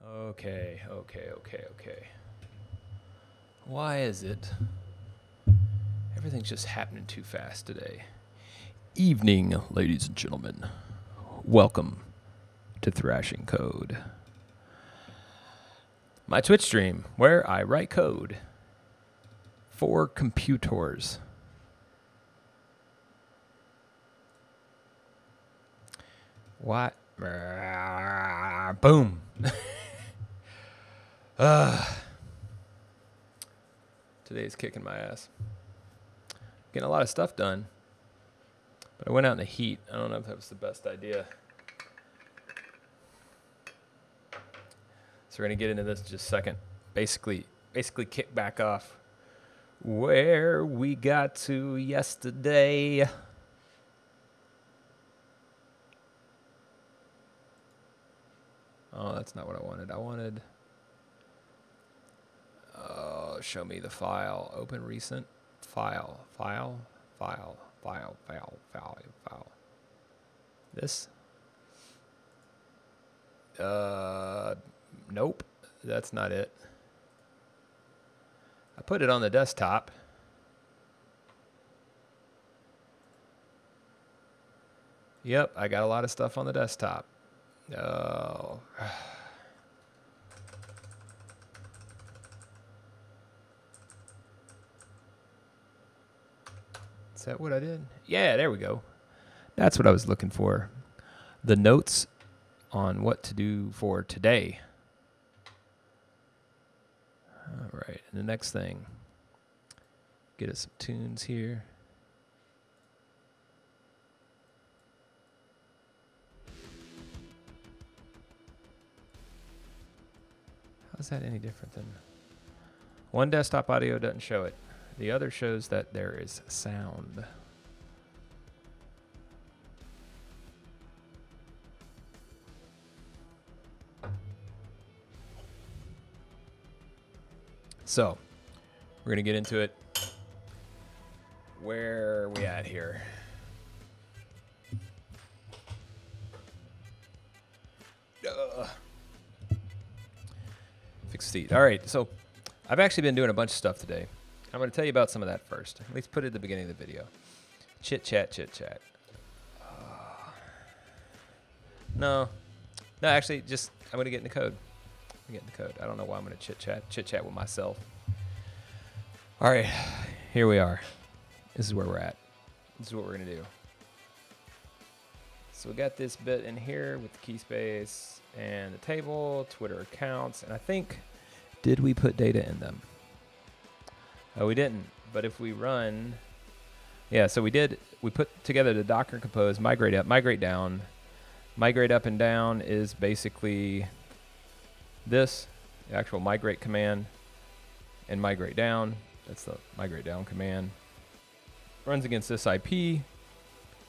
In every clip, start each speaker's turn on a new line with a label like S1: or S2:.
S1: Okay. Why is it everything's just happening too fast today? Evening, ladies and gentlemen. Welcome to Thrashing Code, my Twitch stream where I write code for computers. What? Boom. Today's kicking my ass. Getting a lot of stuff done, but I went out in the heat. I don't know if that was the best idea. So we're gonna get into this in just a second. Basically kick back off where we got to yesterday. Oh, that's not what I wanted. I wanted, show me the file. Open recent file. This? Nope. That's not it. I put it on the desktop. Yep, I got a lot of stuff on the desktop. Oh. Is that what I did? Yeah, there we go. That's what I was looking for. The notes on what to do for today. All right, and the next thing, get us some tunes here. How's that any different than one desktop audio doesn't show it? The other shows that there is sound. So, we're going to get into it. Where are we at here? Fix seat. All right, so I've actually been doing a bunch of stuff today. I'm going to tell you about some of that first. At least put it at the beginning of the video. Chit chat. No, actually, just I'm going to get in the code. I don't know why I'm going to chit chat with myself. All right, here we are. This is where we're at. This is what we're going to do. So we got this bit in here with the keyspace and the table, Twitter accounts, and I think, did we put data in them? Oh, we didn't, but if we run, yeah, so we did. We put together the Docker compose, migrate up, migrate down. Migrate up and down is basically this, the actual migrate command, and migrate down. That's the migrate down command. Runs against this IP,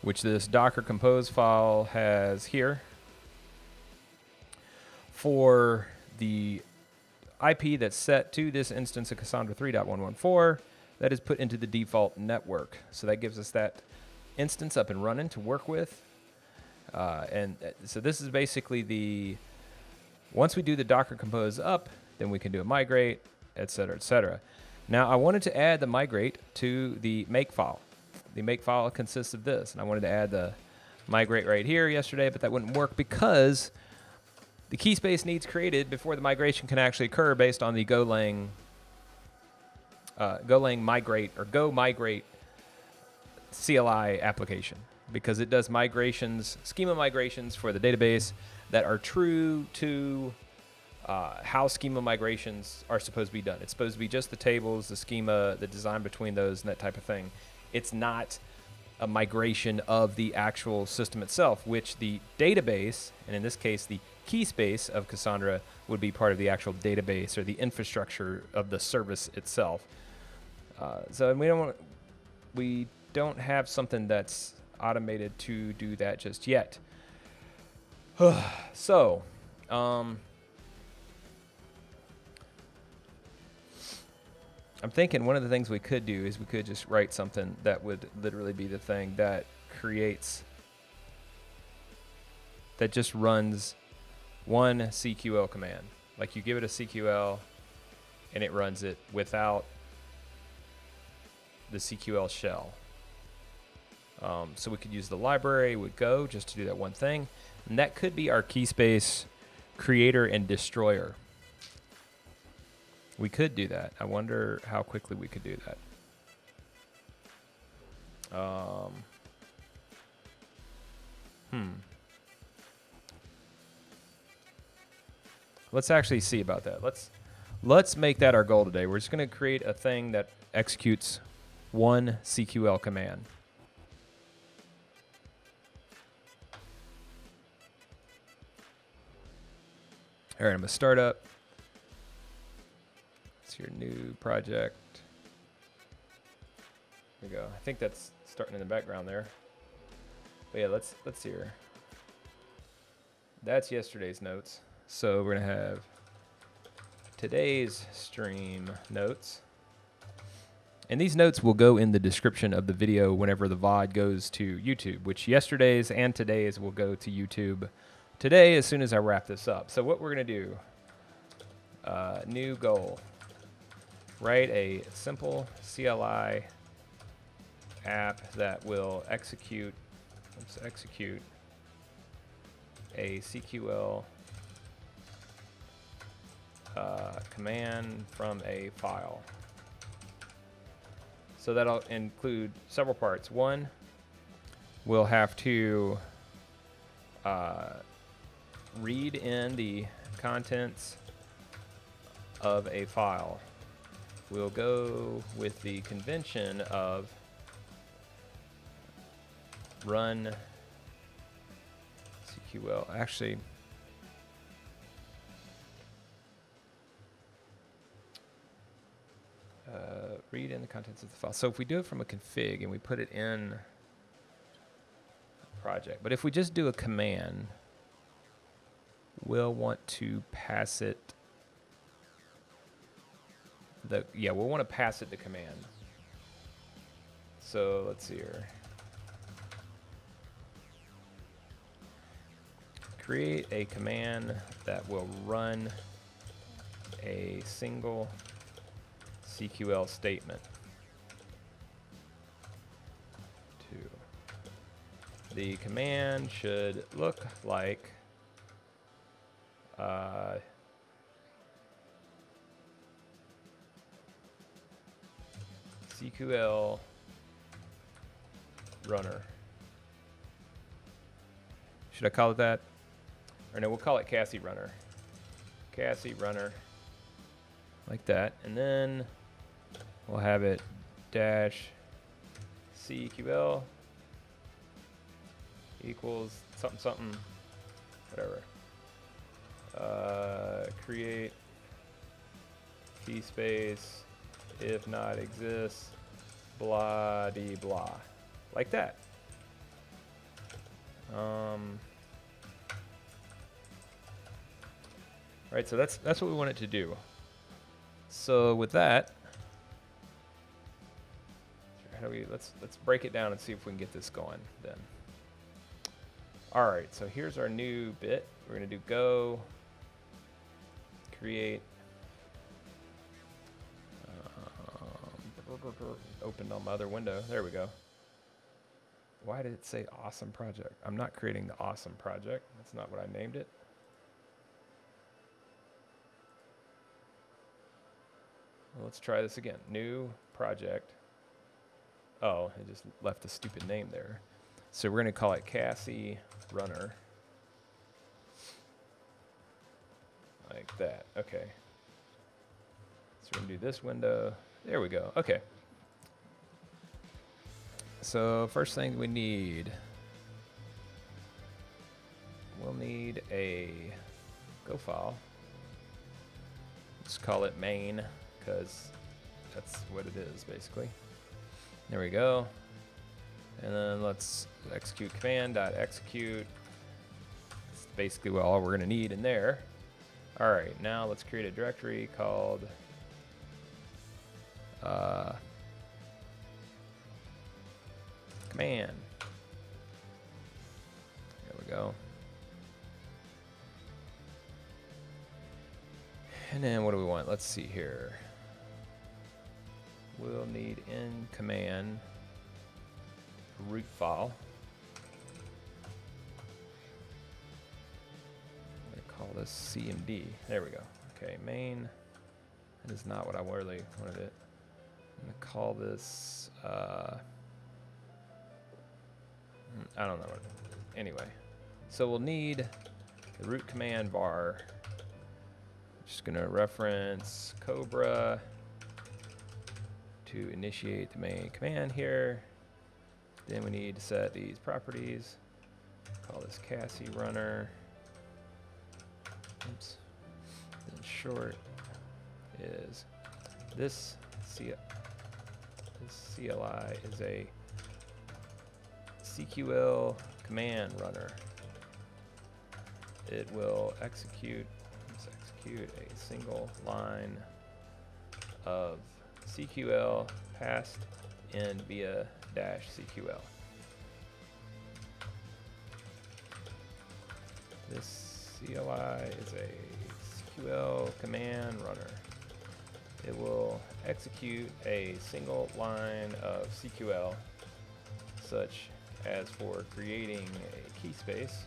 S1: which this Docker compose file has here. For the IP that's set to this instance of Cassandra 3.114, that is put into the default network. So that gives us that instance up and running to work with. So this is basically once we do the Docker compose up, then we can do a migrate, etc., etc. Now I wanted to add the migrate to the make file. The make file consists of this, and I wanted to add the migrate right here yesterday, but that wouldn't work because the keyspace needs created before the migration can actually occur based on the Golang migrate or Go migrate CLI application, because it does migrations, schema migrations for the database that are true to how schema migrations are supposed to be done. It's supposed to be just the tables, the schema, the design between those, and that type of thing. It's not a migration of the actual system itself, which the database, and in this case the keyspace of Cassandra, would be part of the actual database or the infrastructure of the service itself. So we don't have something that's automated to do that just yet. So, I'm thinking one of the things we could do is we could just write something that would literally be the thing that creates, that just runs one CQL command. Like you give it a CQL and it runs it without the CQL shell. So we could use the library with Go just to do that one thing. And that could be our KEYSPACE creator and destroyer. We could do that. I wonder how quickly we could do that. Let's actually see about that. Let's make that our goal today. We're just going to create a thing that executes one CQL command. All right, I'm going to start up. It's your new project. There we go. I think that's starting in the background there. But yeah, let's see here. That's yesterday's notes. So we're going to have today's stream notes. And these notes will go in the description of the video whenever the VOD goes to YouTube, which yesterday's and today's will go to YouTube today as soon as I wrap this up. So what we're going to do, new goal, write a simple CLI app that will execute a CQL command from a file. So that'll include several parts. One, we'll have to read in the contents of a file. We'll go with the convention of run CQL. Actually, read in the contents of the file. So if we do it from a config and we put it in a project, but if we just do a command, we'll want to pass it we'll want to pass it the command. So let's see here. Create a command that will run a single CQL statement. The command should look like CQL runner. Should I call it that? Or no, we'll call it cassierunner. Cassierunner, like that. And then we'll have it dash CQL equals something something, whatever. Create KEYSPACE if not exists, blah de blah, like that. Right, so that's what we want it to do. So with that, how do we let's break it down and see if we can get this going then. All right, so here's our new bit. We're gonna do go create opened on my other window. There we go. Why did it say awesome project? I'm not creating the awesome project. That's not what I named it. Well, let's try this again. New project. Oh, it just left the stupid name there. So we're going to call it cassierunner. Like that. Okay. So we're going to do this window. There we go. Okay. So first thing we need, we'll need a Go file. Let's call it main, because that's what it is basically. There we go. And then let's execute command.execute. That's basically all we're going to need in there. All right, now let's create a directory called command. There we go. And then what do we want? Let's see here. We'll need in command root file. I'm going to call this CMD. There we go. Okay, main. That is not what I really wanted it. I'm going to call this, I don't know. Anyway, so we'll need the root command var. Just going to reference Cobra to initiate the main command here. Then we need to set these properties. Call this cassierunner. Oops. Then short is this CLI is a CQL command runner. It will execute a single line of CQL passed in via -CQL. This CLI is a CQL command runner. It will execute a single line of CQL, such as for creating a key space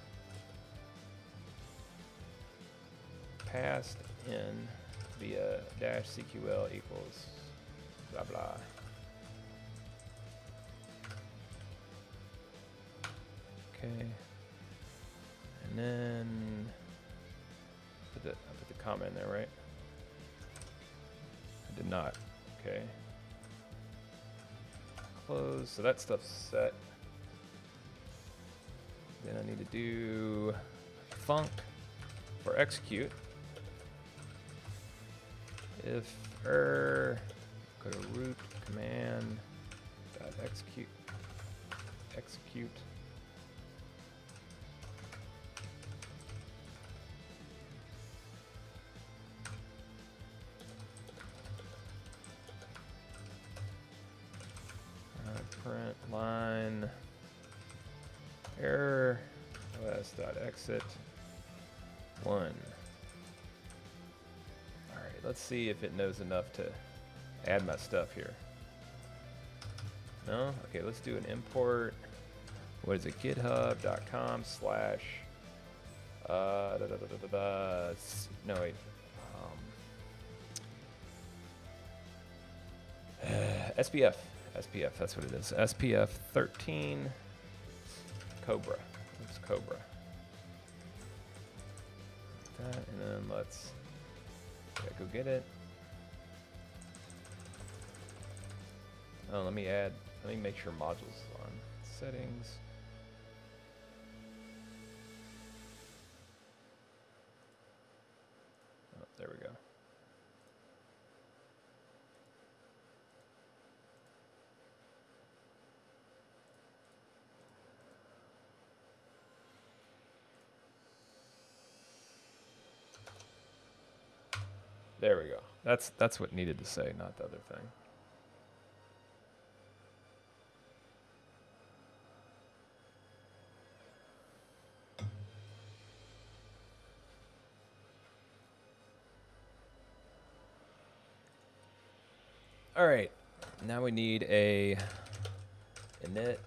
S1: passed in via -CQL equals blah blah. Okay, and then I put the comma in there, right? I did not. Okay. Close. So that stuff's set. Then I need to do func for execute. If go to root command dot execute. Print line error os.exit 1. All right, let's see if it knows enough to add my stuff here. No? Okay, let's do an import. What is it? github.com/ no, wait. SPF. SPF, that's what it is. SPF 13 Cobra. It's Cobra. That, and then let's go get it. Oh, let me make sure modules on. Settings. Oh, there we go. There we go. That's what needed to say, not the other thing. All right. Now we need a init.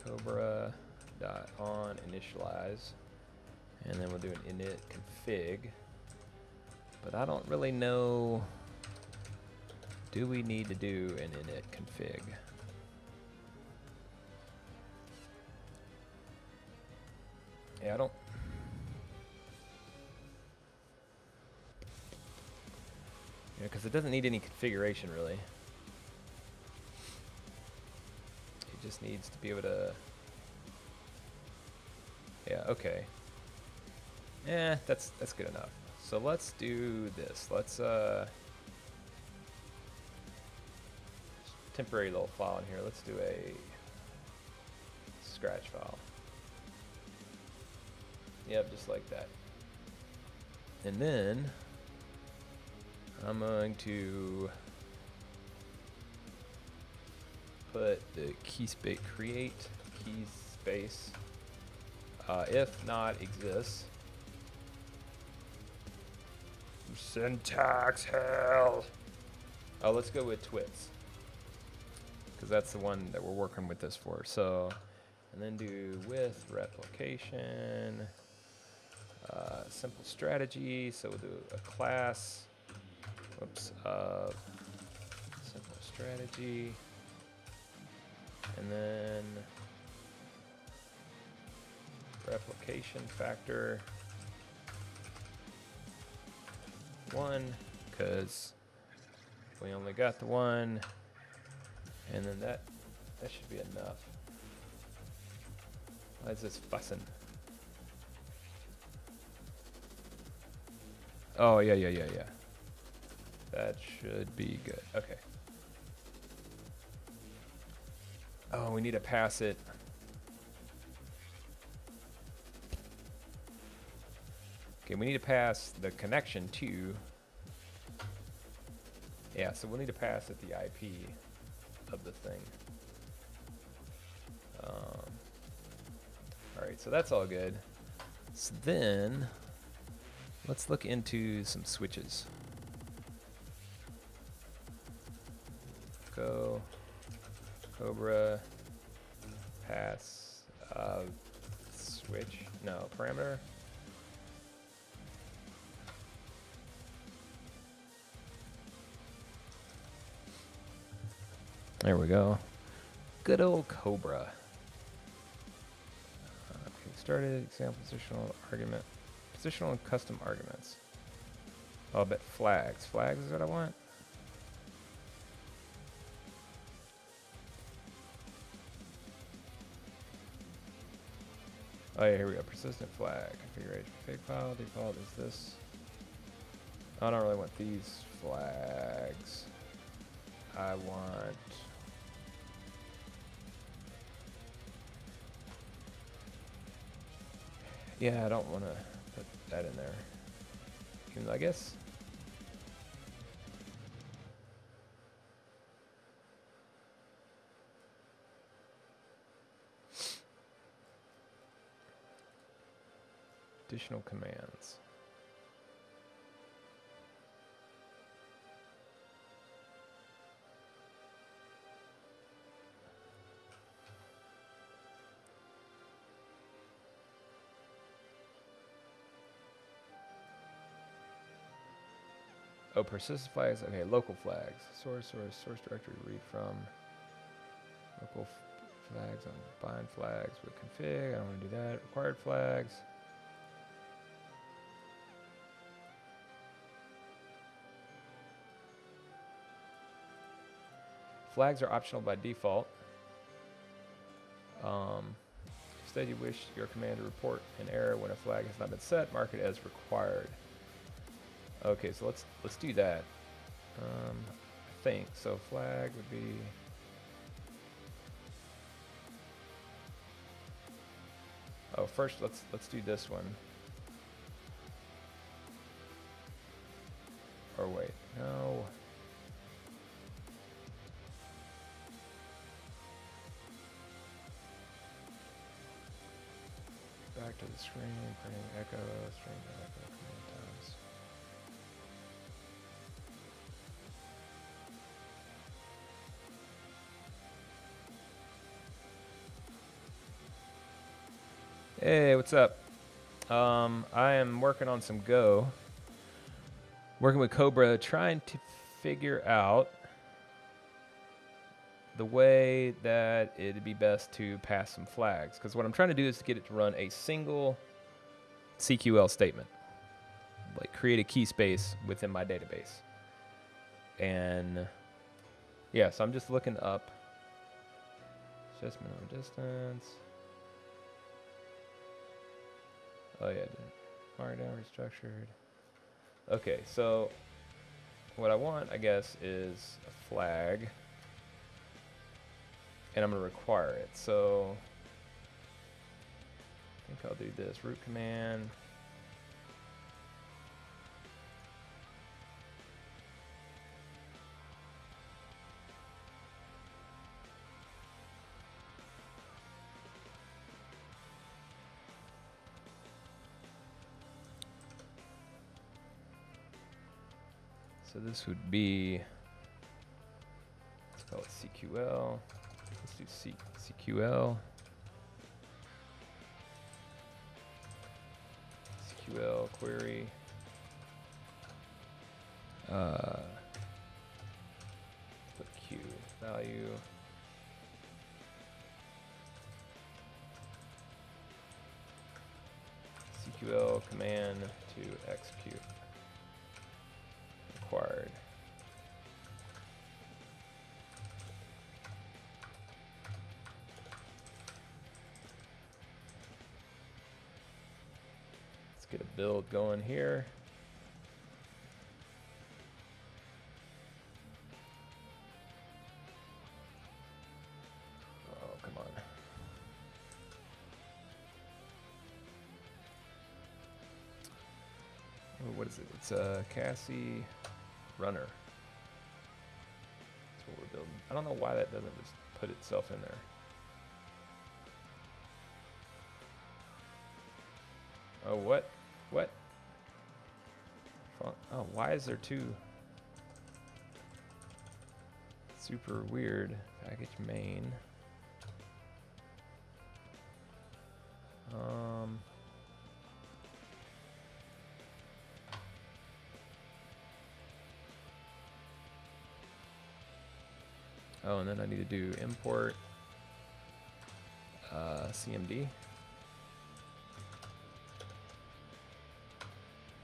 S1: Cobra dot on initialize, and then we'll do an init config, but I don't really know, do we need to do an init config? Yeah, I don't. Yeah, because it doesn't need any configuration really. It just needs to be able to. Yeah, okay. Yeah, that's good enough. So let's do this. Let's temporary little file in here. Let's do a scratch file. Yep, just like that. And then I'm going to put the KEYSPACE create KEYSPACE keyspace if not exists. Syntax hell. Oh, let's go with twits, because that's the one that we're working with this for. So, and then do with replication, simple strategy. So we'll do a class, whoops, simple strategy, and then replication factor 1, because we only got the 1, and then that should be enough. Why is this fussing? Oh, yeah. That should be good. Okay. Oh, we need to pass it. Okay, we need to pass the connection to. Yeah, so we'll need to pass it the IP of the thing. All right, so that's all good. So then, let's look into some switches. Go, Cobra, pass, switch, no, parameter. There we go. Good old Cobra. Okay, started, example, positional argument. Positional and custom arguments. Oh, I bet flags. Flags is what I want. Oh yeah, here we go. Persistent flag. Configuration. Fake file. Default is this. I don't really want these flags. I want... Yeah, I don't want to put that in there. Even though I guess... Additional commands. Oh, persistent flags. Okay, local flags. Source directory read from. Local flags on bind flags with config. I don't want to do that. Required flags. Flags are optional by default. Instead, you wish your command to report an error when a flag has not been set. Mark it as required. Okay, so let's do that. I think so. Flag would be. Oh, first let's do this one. Or wait, no. Back to the screen, printing echo, string echo command times. Hey, what's up? I am working on some Go. Working with Cobra, trying to figure out the way that it'd be best to pass some flags. Because what I'm trying to do is to get it to run a single CQL statement. Like create a key space within my database. And yeah, so I'm just looking up just minimum distance. Oh yeah, markdown restructured. Okay, so what I want, I guess, is a flag, and I'm gonna require it. So I think I'll do this root command. So this would be, let's call it CQL. Let's do CQL. CQL query. Put Q value. CQL command to execute. Required. Let's get a build going here. Oh, come on. Oh, what is it? It's a cassierunner. That's what we're building. I don't know why that doesn't just put itself in there. Oh, what? What? Oh, why is there two? Super weird. Package main. Oh, and then I need to do import CMD.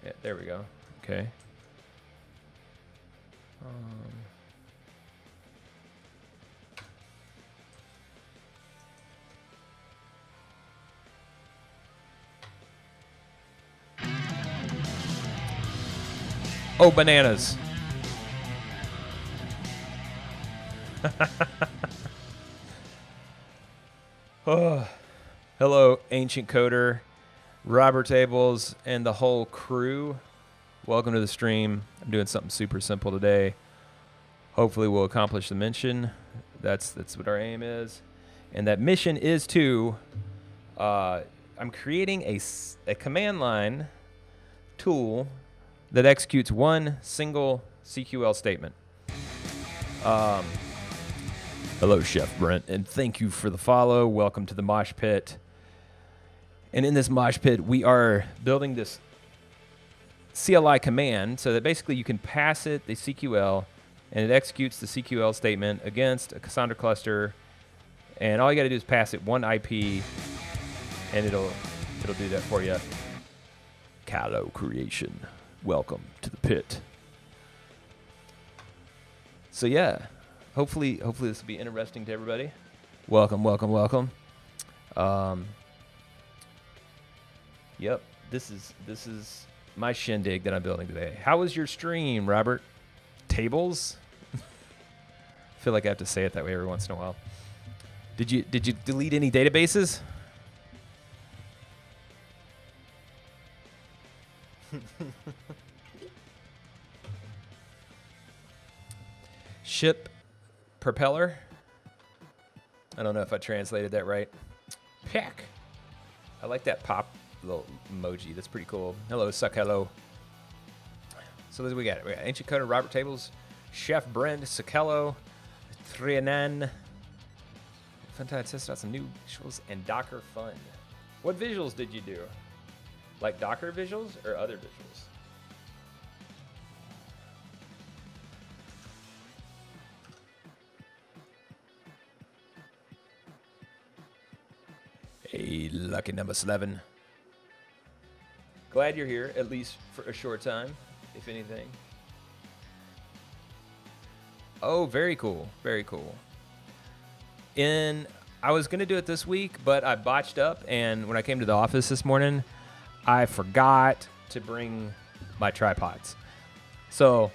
S1: Yeah, there we go. Okay. Oh, bananas. Oh, hello, Ancient Coder, Robert Tables, and the whole crew. Welcome to the stream. I'm doing something super simple today. Hopefully we'll accomplish the mission. That's what our aim is. And that mission is to, I'm creating a command line tool that executes one single CQL statement. Hello, Chef Brent, and thank you for the follow. Welcome to the mosh pit. And in this mosh pit, we are building this CLI command so that basically you can pass it the CQL, and it executes the CQL statement against a Cassandra cluster. And all you got to do is pass it one IP, and it'll do that for you. Calo creation. Welcome to the pit. So yeah. Hopefully this will be interesting to everybody. Welcome, welcome, welcome. Yep, this is my shindig that I'm building today. How was your stream, Robert? Tables? I feel like I have to say it that way every once in a while. Did you delete any databases? Ship propeller. I don't know if I translated that right. Peck. I like that pop little emoji. That's pretty cool. Hello, suck hello. So we got Ancient Coder, Robert Tables, Chef Brent, Sakello, Trianan. Fun time to test out some new visuals and Docker fun. What visuals did you do? Like Docker visuals or other visuals? Hey, lucky number 11. Glad you're here, at least for a short time, if anything. Oh, very cool. Very cool. I was going to do it this week, but I botched up, and when I came to the office this morning, I forgot to bring my tripods. So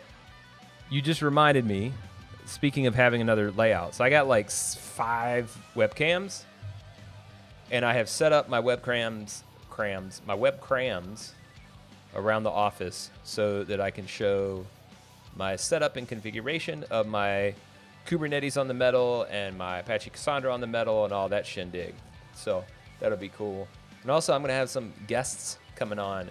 S1: you just reminded me, speaking of having another layout. So I got like 5 webcams. And I have set up my web crams around the office so that I can show my setup and configuration of my Kubernetes on the metal and my Apache Cassandra on the metal and all that shindig. So that'll be cool. And also I'm going to have some guests coming on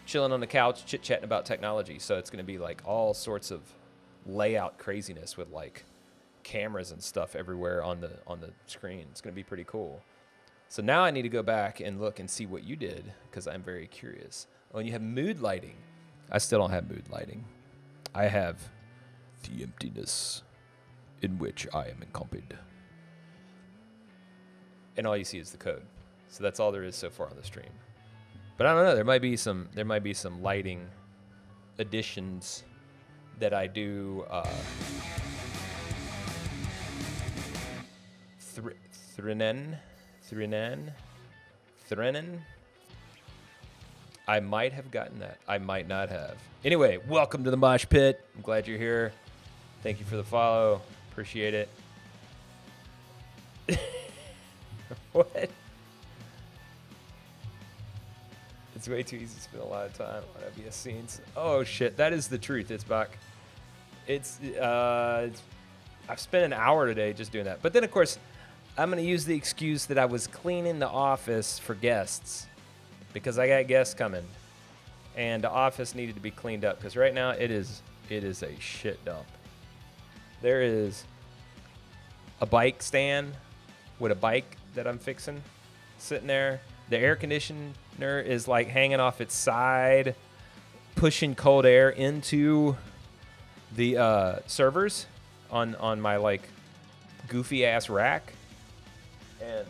S1: chilling on the couch, chit-chatting about technology. So it's going to be like all sorts of layout craziness with like cameras and stuff everywhere on the screen. It's going to be pretty cool. So now I need to go back and look and see what you did because I'm very curious. Oh, and you have mood lighting. I still don't have mood lighting. I have the emptiness in which I am encompassed. And all you see is the code. So that's all there is so far on the stream. But I don't know. There might be some lighting additions that I do. Thrennen. I might have gotten that. I might not have. Anyway, welcome to the Mosh Pit. I'm glad you're here. Thank you for the follow. Appreciate it. What? It's way too easy to spend a lot of time on FBS scenes. Oh shit, that is the truth. It's back. I've spent an hour today just doing that. But then of course, I'm gonna use the excuse that I was cleaning the office for guests because I got guests coming, and the office needed to be cleaned up because right now it is a shit dump. There is a bike stand with a bike that I'm fixing sitting there. The air conditioner is like hanging off its side, pushing cold air into the servers on my like goofy ass rack. And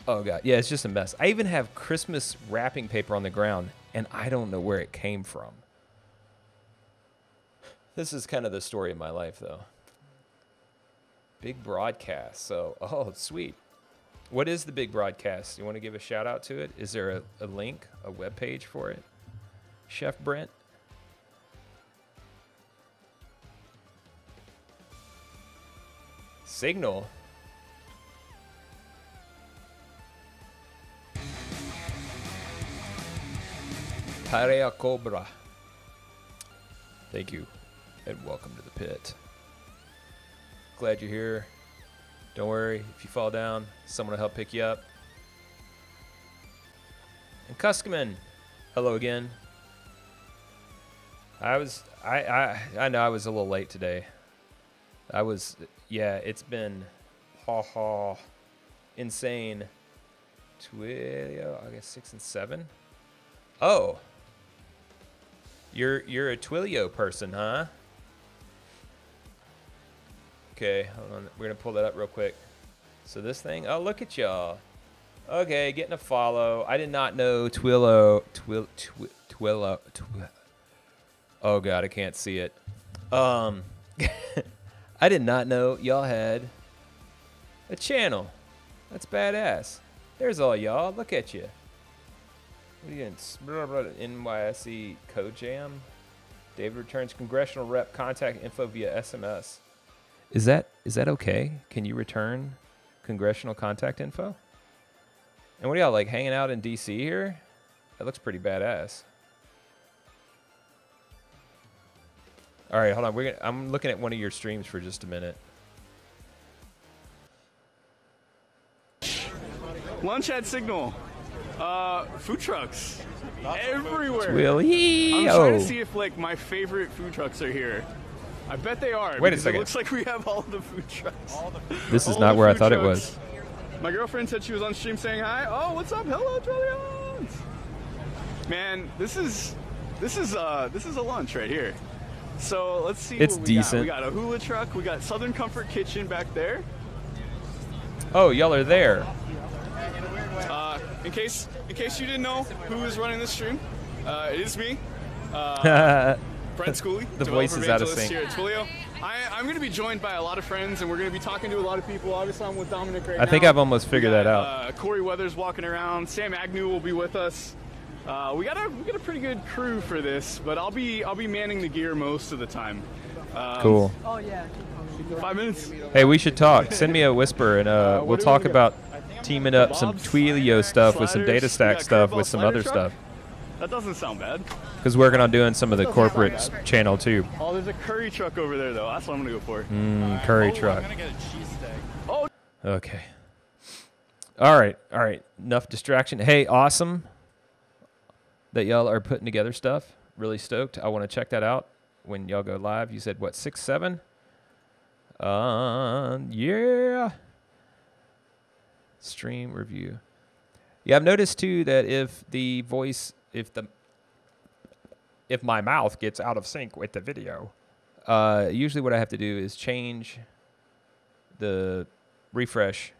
S1: oh god, yeah, it's just a mess. I even have Christmas wrapping paper on the ground, and I don't know where it came from. This is kind of the story of my life, though. Big broadcast. So, oh, sweet. What is the big broadcast? You want to give a shout out to it? Is there a link, a web page for it? Chef Brent? Signal? Tarea Cobra. Thank you, and welcome to the pit. Glad you're here. Don't worry, if you fall down, someone will help pick you up. And Cuskaman, hello again. I know I was a little late today. Yeah, it's been insane. Twilio, I guess 6 and 7. Oh, you're a Twilio person, huh? Okay, hold on. We're gonna pull that up real quick. So this thing, oh look at y'all. Okay, getting a follow. I did not know Twilio. Oh god, I can't see it. I did not know y'all had a channel. That's badass. There's all y'all. Look at you. What are you doing? NYSE code jam. David returns congressional rep contact info via SMS. Is that okay? Can you return congressional contact info? And what are y'all like hanging out in DC here? That looks pretty badass. All right, hold on. I'm looking at one of your streams for just a minute.
S2: Lunch at Signal. Food trucks everywhere.
S1: Twilio.
S2: I'm trying to see if like my favorite food trucks are here. I bet they are.
S1: Wait a second.
S2: It looks like we have all the food trucks.
S1: This is not where I thought it was.
S2: My girlfriend said she was on stream saying hi. Oh, what's up? Hello, Trillions. Man, this is a lunch right here. So let's see.
S1: It's
S2: what we
S1: decent.
S2: Got. We got a hula truck. We got Southern Comfort Kitchen back there.
S1: Oh, y'all are there.
S2: In case you didn't know who is running this stream, it is me, Brent Schooley,
S1: the voice is out of sync.
S2: Here at Twilio. I'm going to be joined by a lot of friends, and we're going to be talking to a lot of people. Obviously, I'm with Dominic right now.
S1: I think I've almost figured that out.
S2: Corey Weathers walking around. Sam Agnew will be with us. We got a pretty good crew for this, but I'll be manning the gear most of the time.
S1: Cool.
S2: Oh yeah. 5 minutes.
S1: Hey, we should talk. Send me a whisper, and we'll talk about teaming up some Twilio stuff with some DataStax stuff with some other stuff.
S2: That doesn't sound bad.
S1: Because working on doing some of the corporate channel too.
S2: Oh, there's a curry truck over there though. That's what I'm gonna go for.
S1: Curry truck.
S2: I'm gonna get a cheesesteak. Oh.
S1: Okay. All right. Enough distraction. Hey, awesome. that y'all are putting together stuff. Really stoked. I want to check that out when y'all go live. You said, what, 6, 7? Yeah. Stream review. Yeah, I've noticed too that if my mouth gets out of sync with the video, usually what I have to do is change the refresh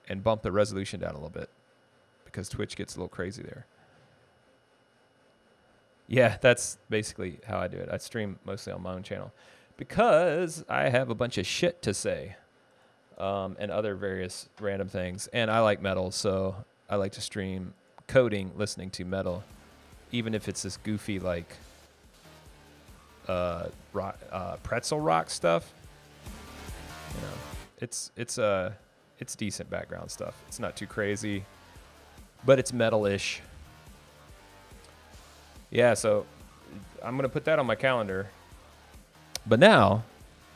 S1: and bump the resolution down a little bit because Twitch gets a little crazy there. Yeah, that's basically how I do it. I stream mostly on my own channel because I have a bunch of shit to say and other various random things. And I like metal, so I like to stream coding, listening to metal, even if it's this goofy like pretzel rock stuff. You know, it's decent background stuff. It's not too crazy, but it's metal-ish. Yeah, so I'm gonna put that on my calendar. But now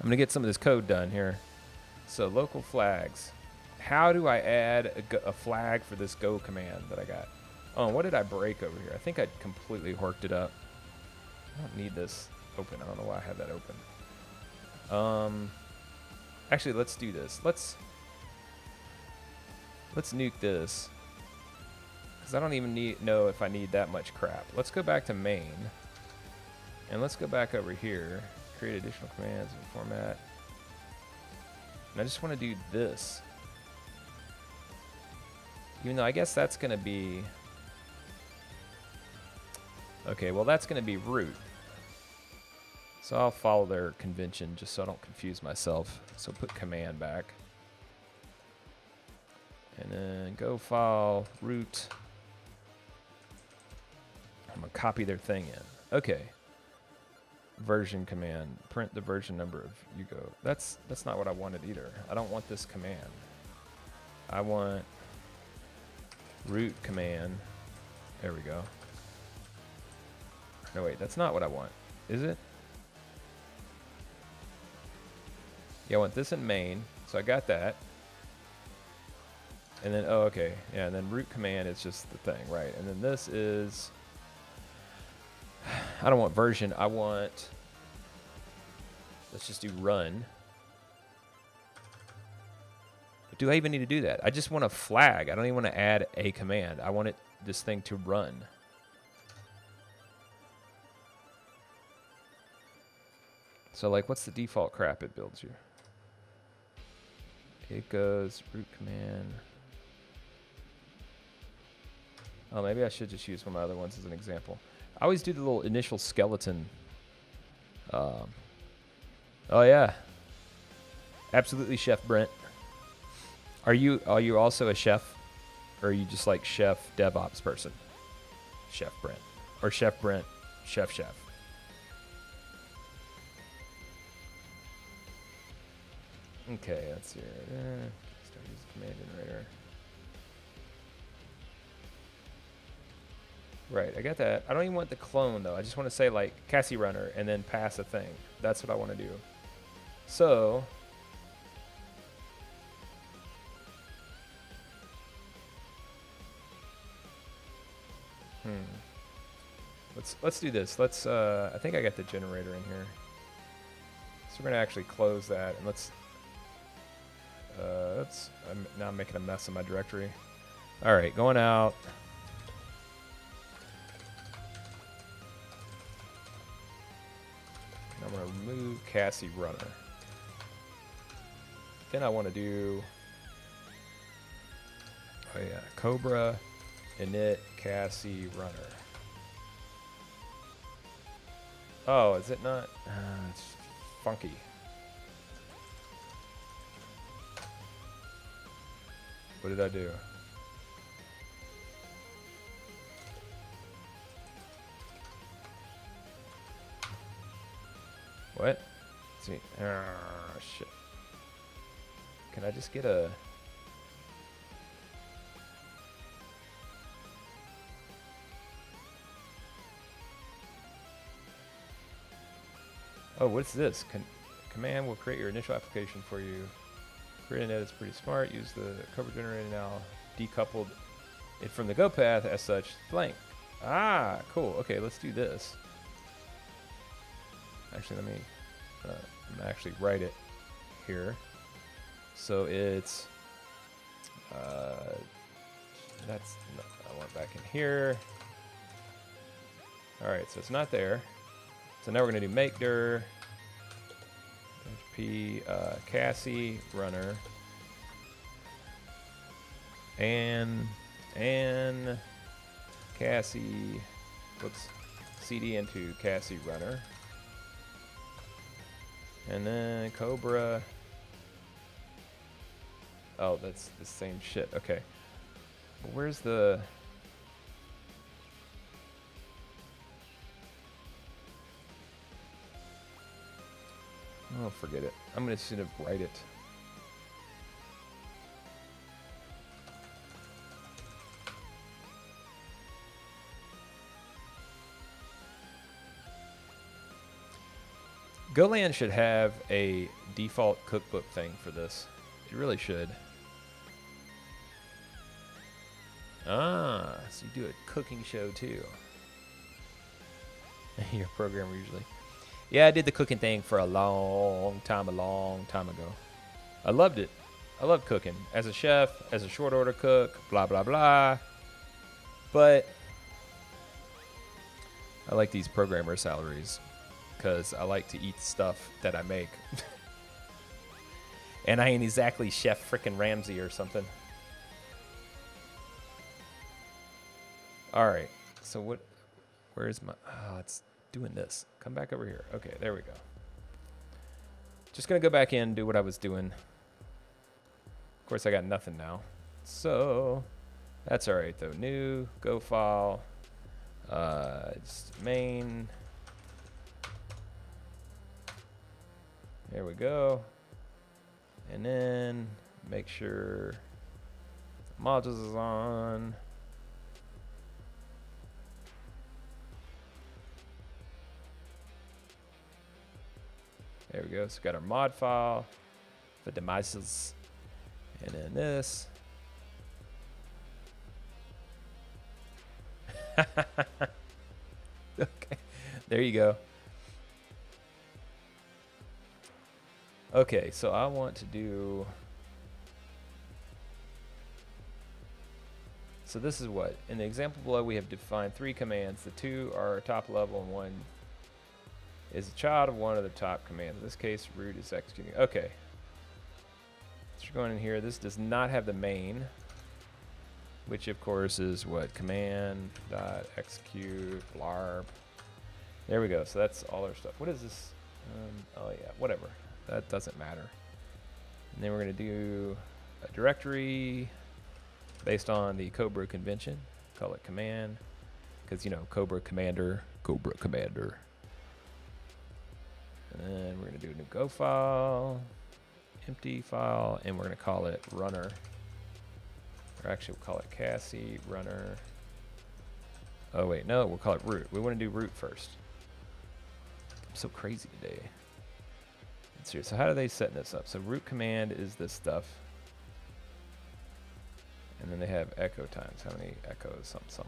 S1: I'm gonna get some of this code done here. So local flags. How do I add a flag for this go command that I got? Oh, what did I break over here? I think I completely horked it up. I don't need this open. I don't know why I have that open. Actually, let's do this. Let's nuke this. Because I don't even know if I need that much crap. Let's go back to main. And let's go back over here. Create additional commands and format. And I just want to do this. Even though I guess that's going to be... Okay, well that's going to be root. So I'll follow their convention just so I don't confuse myself. So put command back. And then go file root. I'm going to copy their thing in. Okay. Version command. Print the version number of Yugo. That's not what I wanted either. I don't want this command. I want root command. There we go. No, wait, that's not what I want. Is it? Yeah, I want this in main. So I got that. And then, oh, okay. Yeah, and then root command is just the thing, right? And then this is... I don't want version. I want... Let's just do run. But do I even need to do that? I just want a flag. I don't even want to add a command. I want this thing to run. So, like, what's the default crap it builds you? It goes root command. Oh, maybe I should just use one of my other ones as an example. I always do the little initial skeleton. Oh, yeah. Absolutely, Chef Brent. Are you also a chef? Or are you just like chef DevOps person? Chef Brent. Or Chef Brent, chef. Okay, let's see. Start using command generator. Right, I got that. I don't even want the clone though. I just want to say like cassierunner and then pass a thing. That's what I want to do. So let's do this. Let's I think I got the generator in here. So we're gonna actually close that and let's now I'm making a mess of my directory. All right, going out. I'm going to remove cassierunner. Then I want to do, oh yeah, Cobra init cassierunner. Oh, is it not? It's funky. What did I do? What? Let's see. Oh, shit. Can I just get a... Oh, what's this? Command will create your initial application for you. Creating that is pretty smart. Use the cover generator now. Decoupled it from the go path as such. Blank. Ah, cool. Okay, let's do this. Actually, let me actually write it here. So it's that's I want back in here. All right, so it's not there. So now we're gonna do make dir p cassierunner and cassie, whoops, cd into cassierunner, and then cobra. Oh, that's the same shit. Okay, but where's the? Oh, forget it. I'm gonna just write it. Golang should have a default cookbook thing for this. It really should. Ah, so you do a cooking show too. You're a programmer usually. Yeah, I did the cooking thing for a long time ago. I loved it. I love cooking. As a chef, as a short order cook, blah, blah, blah. But I like these programmer salaries because I like to eat stuff that I make. And I ain't exactly Chef frickin' Ramsay or something. All right, so what, where's my, oh, it's doing this. Come back over here. Okay, there we go. Just gonna go back in, do what I was doing. Of course, I got nothing now. So, that's all right though. New, go file, just main. There we go. And then make sure modules is on. There we go. So we got our mod file for the modules, and then this. Okay, there you go. Okay, so I want to do. So this is what in the example below we have defined 3 commands. The 2 are top level and 1 is a child of one of the top commands. In this case, root is executing. Okay. So you're going in here. This does not have the main, which of course is what? Command dot execute blarb. There we go. So that's all our stuff. What is this? Oh yeah, whatever. That doesn't matter. And then we're going to do a directory based on the Cobra convention. Call it command, because you know Cobra commander, Cobra commander. And then we're going to do a new go file, empty file, and we're going to call it runner. Or actually, we'll call it cassierunner. Oh, wait, no, we'll call it root. We want to do root first. I'm so crazy today. Let's see. So how are they setting this up? So root command is this stuff. And then they have echo times. How many echoes? Something.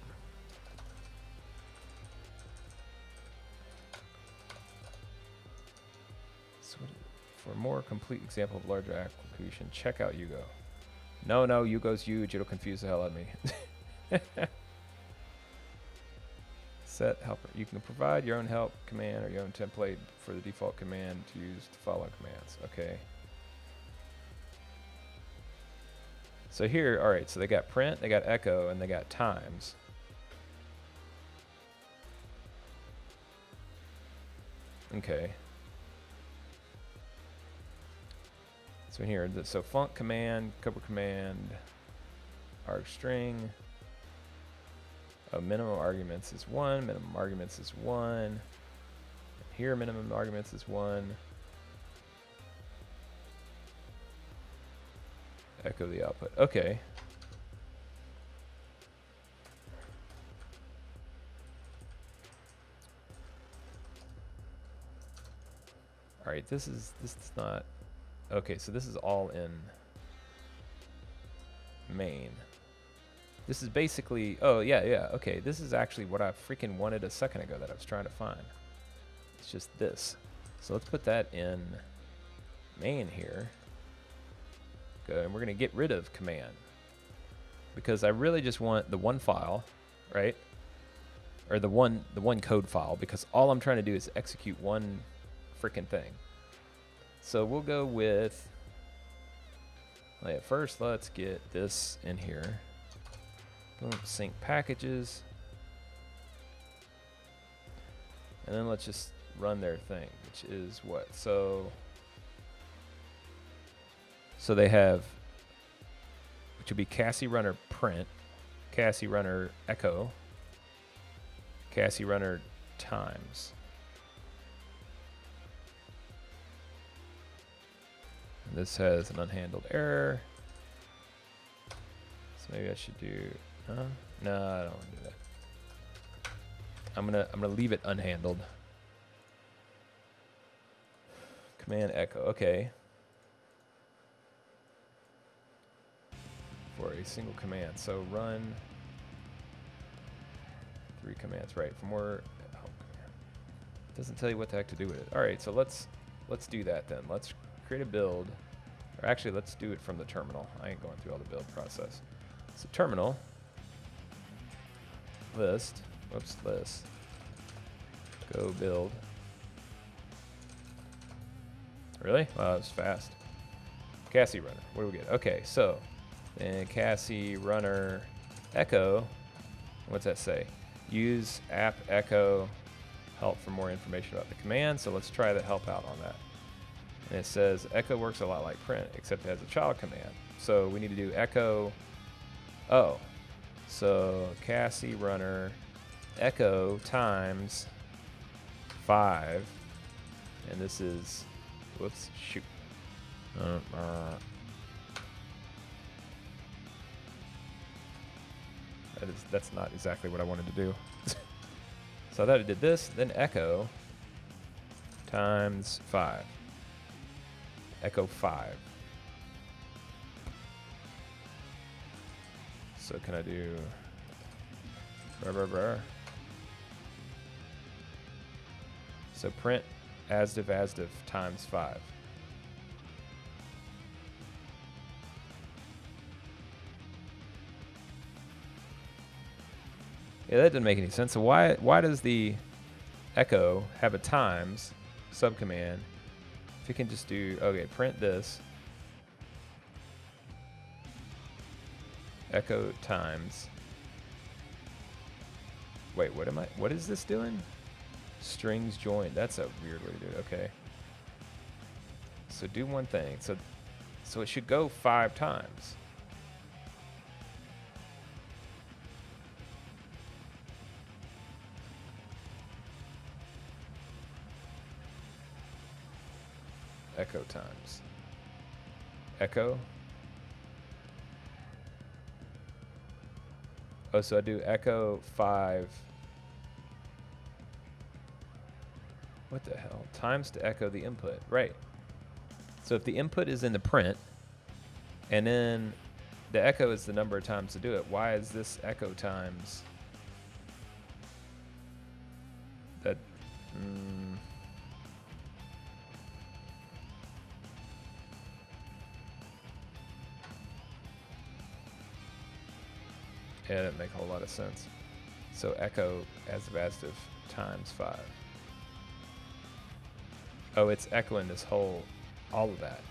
S1: For a more complete example of larger application, check out Yugo. No, Yugo's huge. It'll confuse the hell out of me. Set helper. You can provide your own help command or your own template for the default command to use the following commands. Okay. So here, all right, so they got print, they got echo, and they got times. Okay. So here, so func command, Cobra command, arg string. Oh, minimum arguments is 1, minimum arguments is 1. And here, minimum arguments is 1. Echo the output. Okay. All right, this is not. Okay, so this is all in main. This is basically, oh yeah, okay. This is actually what I freaking wanted a second ago that I was trying to find. It's just this. So let's put that in main here. Good, and we're gonna get rid of command because I really just want the one file, right? Or the one code file, because all I'm trying to do is execute one freaking thing. So we'll go with, first let's get this in here. Boom, sync packages. And then let's just run their thing, which is what? So they have, which would be cassierunner print, cassierunner echo, cassierunner times. And this has an unhandled error. So maybe I should do, no, I don't want to do that. I'm gonna leave it unhandled. Command echo, okay. For a single command. So run 3 commands, right? For more, it doesn't tell you what the heck to do with it. All right, so let's do that then. Let's create a build, or actually let's do it from the terminal. I ain't going through all the build process. So terminal, list, go build. Really? Wow, that was fast. Cassierunner, what do we get? Okay, so then cassierunner echo, what's that say? Use app echo help for more information about the command. So let's try the help out on that. And it says echo works a lot like print, except it has a child command. So we need to do echo, oh, so cassierunner echo times 5, and this is, whoops, shoot. That's not exactly what I wanted to do. So I thought it did this, then echo times 5. Echo 5. So can I do So print asdiv times 5. Yeah, that didn't make any sense. So why does the echo have a times subcommand if you can just do, okay, print this echo times, wait, what is this doing? Strings joined. That's a weird way to do it. Okay. So do one thing. So it should go 5 times. Echo times. Echo. Oh, so I do echo 5. What the hell? Times to echo the input. Right. So if the input is in the print, and then the echo is the number of times to do it, why is this echo times that? Yeah, that doesn't make a whole lot of sense. So echo asdiv times 5. Oh, it's echoing this whole, all of that.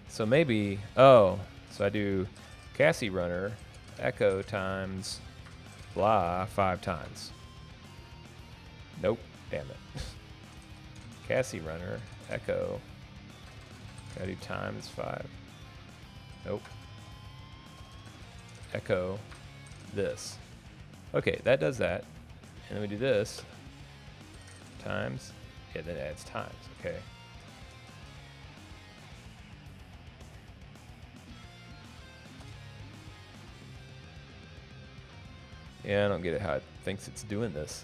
S1: So maybe, oh, so I do cassierunner echo times blagh 5 times. Nope, damn it. Cassierunner echo, gotta do times 5. Nope. Echo this. Okay, that does that. And then we do this times. Yeah, then it adds times. Okay. Yeah, I don't get it how it thinks it's doing this.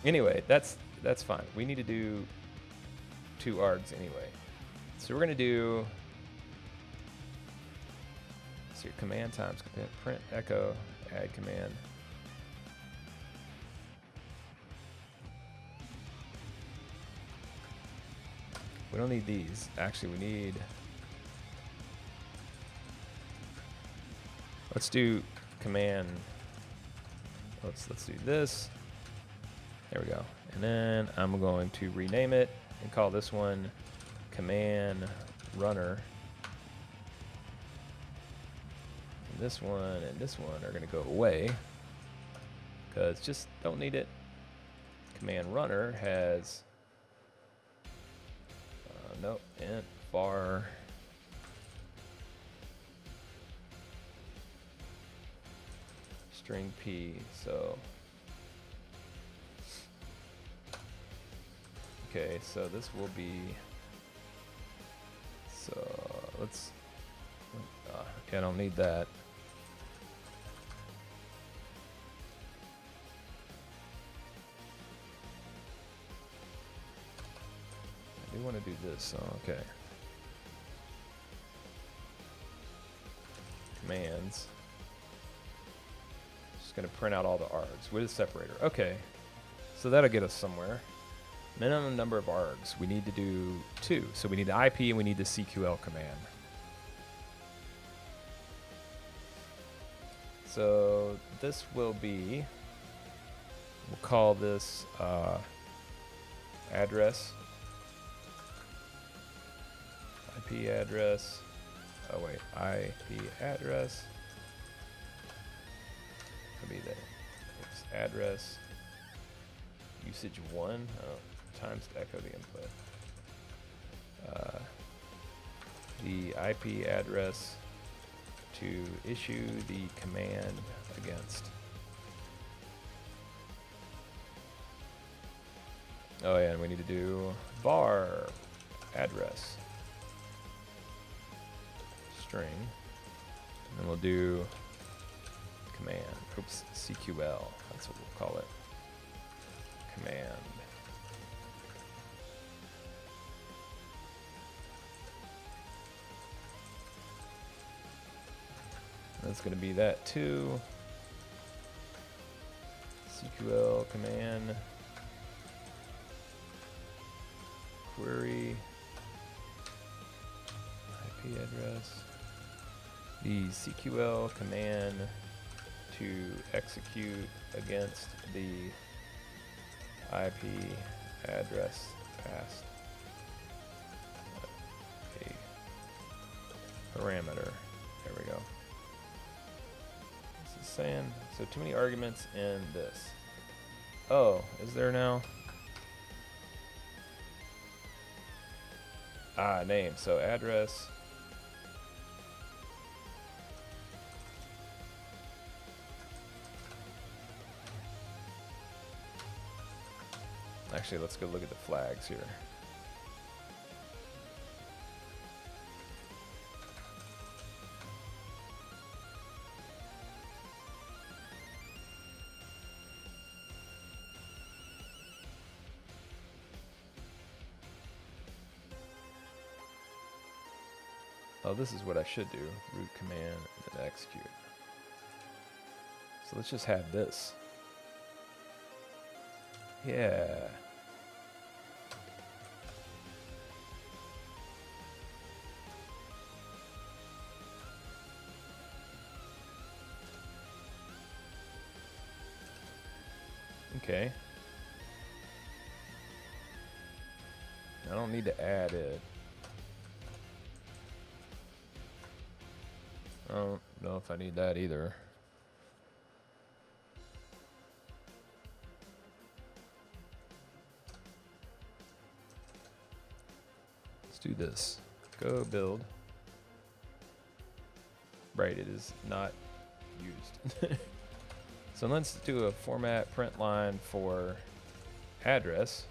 S1: Anyway, that's fine. We need to do 2 args anyway. So we're going to do So your command times print echo add command. We don't need these. Actually, we need. Let's do command. Let's do this. There we go. And then I'm going to rename it and call this one command runner. And this one and this one are going to go away because just don't need it. Command runner has nope, int var string p. So okay, so this will be, so let's okay, I don't need that. I do want to do this, so okay. Commands. Just going to print out all the args with a separator. Okay, so that'll get us somewhere. Minimum number of args. We need to do 2. So we need the IP and we need the CQL command. So this will be, we'll call this address. IP address. Oh wait, IP address. That'll be the address usage 1. Oh, times to echo the input. The IP address to issue the command against. Oh yeah, and we need to do var address string, and then we'll do command. Oops, CQL. That's what we'll call it. Command. That's going to be that too. CQL command query IP address. The CQL command to execute against the IP address passed. A parameter. There we go. This is saying, so too many arguments in this. Oh, is there now? Name. So address. Actually, let's go look at the flags here. Oh, this is what I should do. Root command and then execute. So let's just have this. Yeah. Okay. I don't need to add it. I don't know if I need that either. Let's do this. Go build. Right, it is not used. So let's do a format print line for address,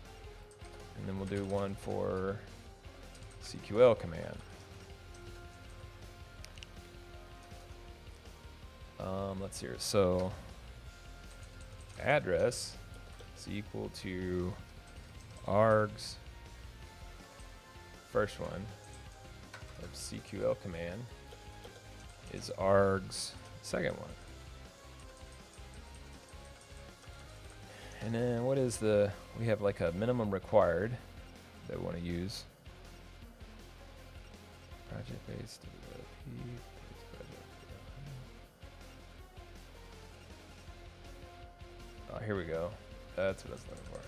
S1: and then we'll do one for CQL command. Let's see here. So address is equal to args, first one of CQL command, is arg's second one. And then what is the, we have like a minimum required that we want to use. Project based development. Oh, here we go. That's what I was looking for.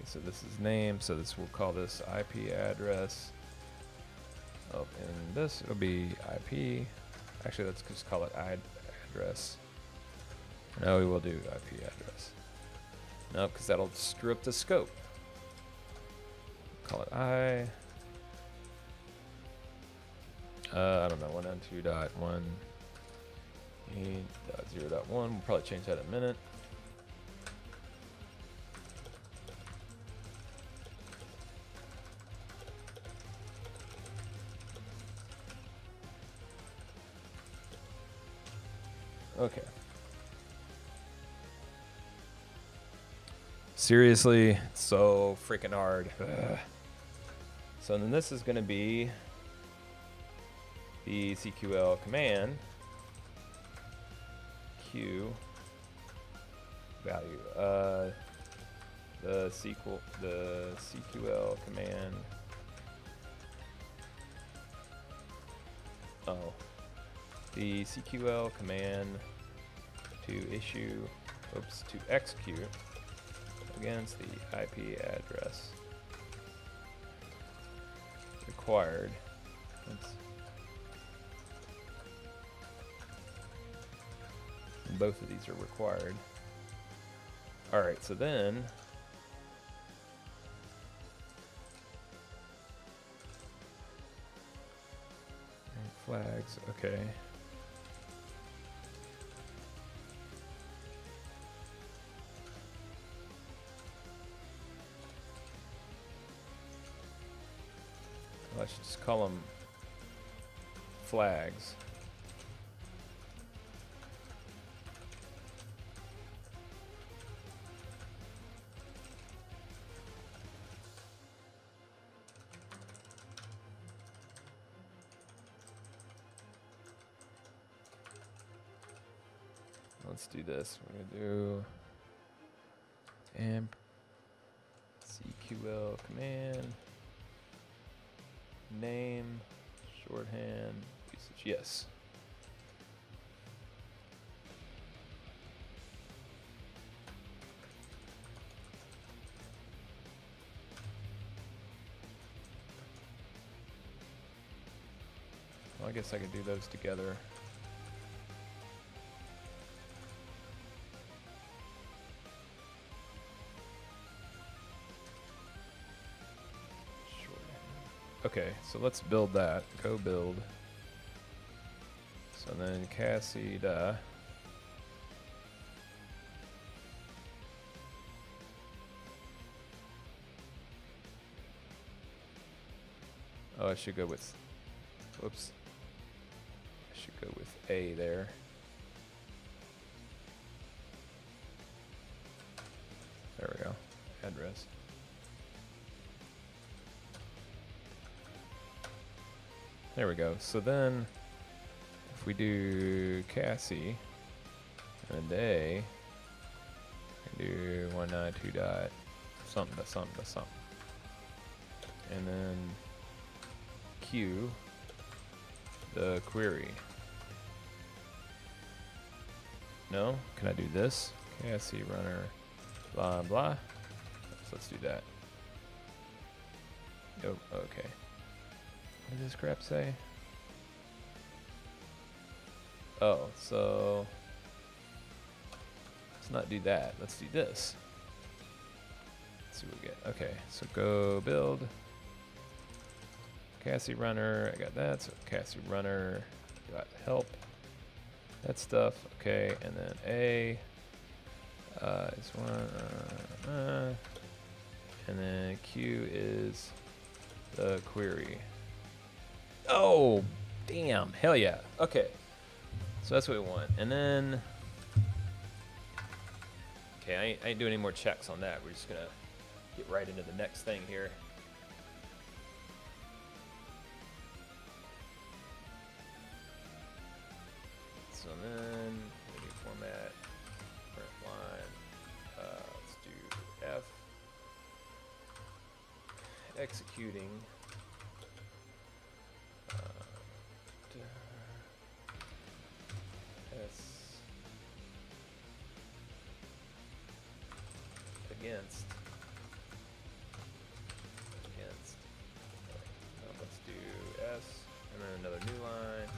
S1: So this is name, so this we'll call this IP address. Oh, and this it'll be IP. Actually, let's just call it address. No, we will do IP address. No, because that'll screw up the scope. Call it I don't know, 192.1.0.1. We'll probably change that in a minute. Okay. Seriously, it's so freaking hard. Ugh. So then this is going to be the CQL command Q value. The CQL command. Oh. The CQL command to issue, to execute against the IP address required. Both of these are required. All right, so then flags, okay. I should just call them flags. Let's do this. We're going to do amp CQL command. Name, shorthand, usage, yes. Well, I guess I could do those together. Okay, so let's build that. Go build. So then Cassie da. Oh, I should go with, whoops. I should go with A there. There we go. Address. There we go. So then, if we do Cassie and A, we do 192 dot something to something to something, and then Q the query. No, can I do this? Cassierunner, blah blah. So let's do that. Oh, okay. What does this crap say? Oh, so let's not do that. Let's do this. Let's see what we get. Okay, so go build. Cassierunner, I got that. So Cassierunner, got help. That stuff. Okay, and then A is one. And then Q is the query. Oh, damn. Hell yeah. Okay. So that's what we want. And then, okay, I ain't doing any more checks on that. We're just going to get right into the next thing here. So then, new format, print line. Let's do F. Executing. S against. Let's do S and then another new line.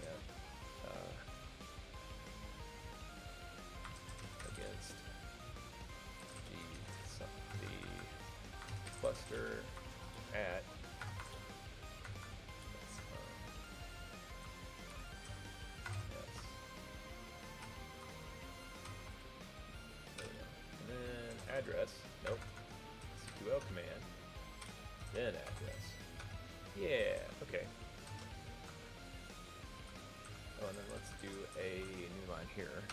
S1: Yep. Against the cluster at. Address, nope, SQL command, then address. Yeah, okay. Oh, and then let's do a new line here.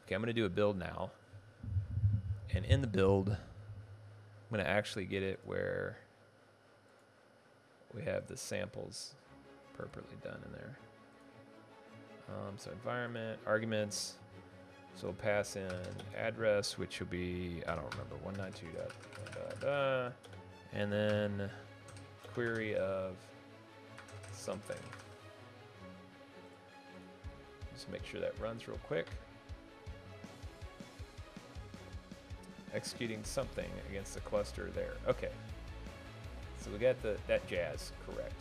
S1: Okay, I'm gonna do a build now. And in the build, I'm gonna actually get it where we have the samples appropriately done in there. So environment, arguments. So we'll pass in address, which will be, I don't remember, 192. And then query of something. Just make sure that runs real quick. Executing something against the cluster there. Okay. So we got that jazz correct.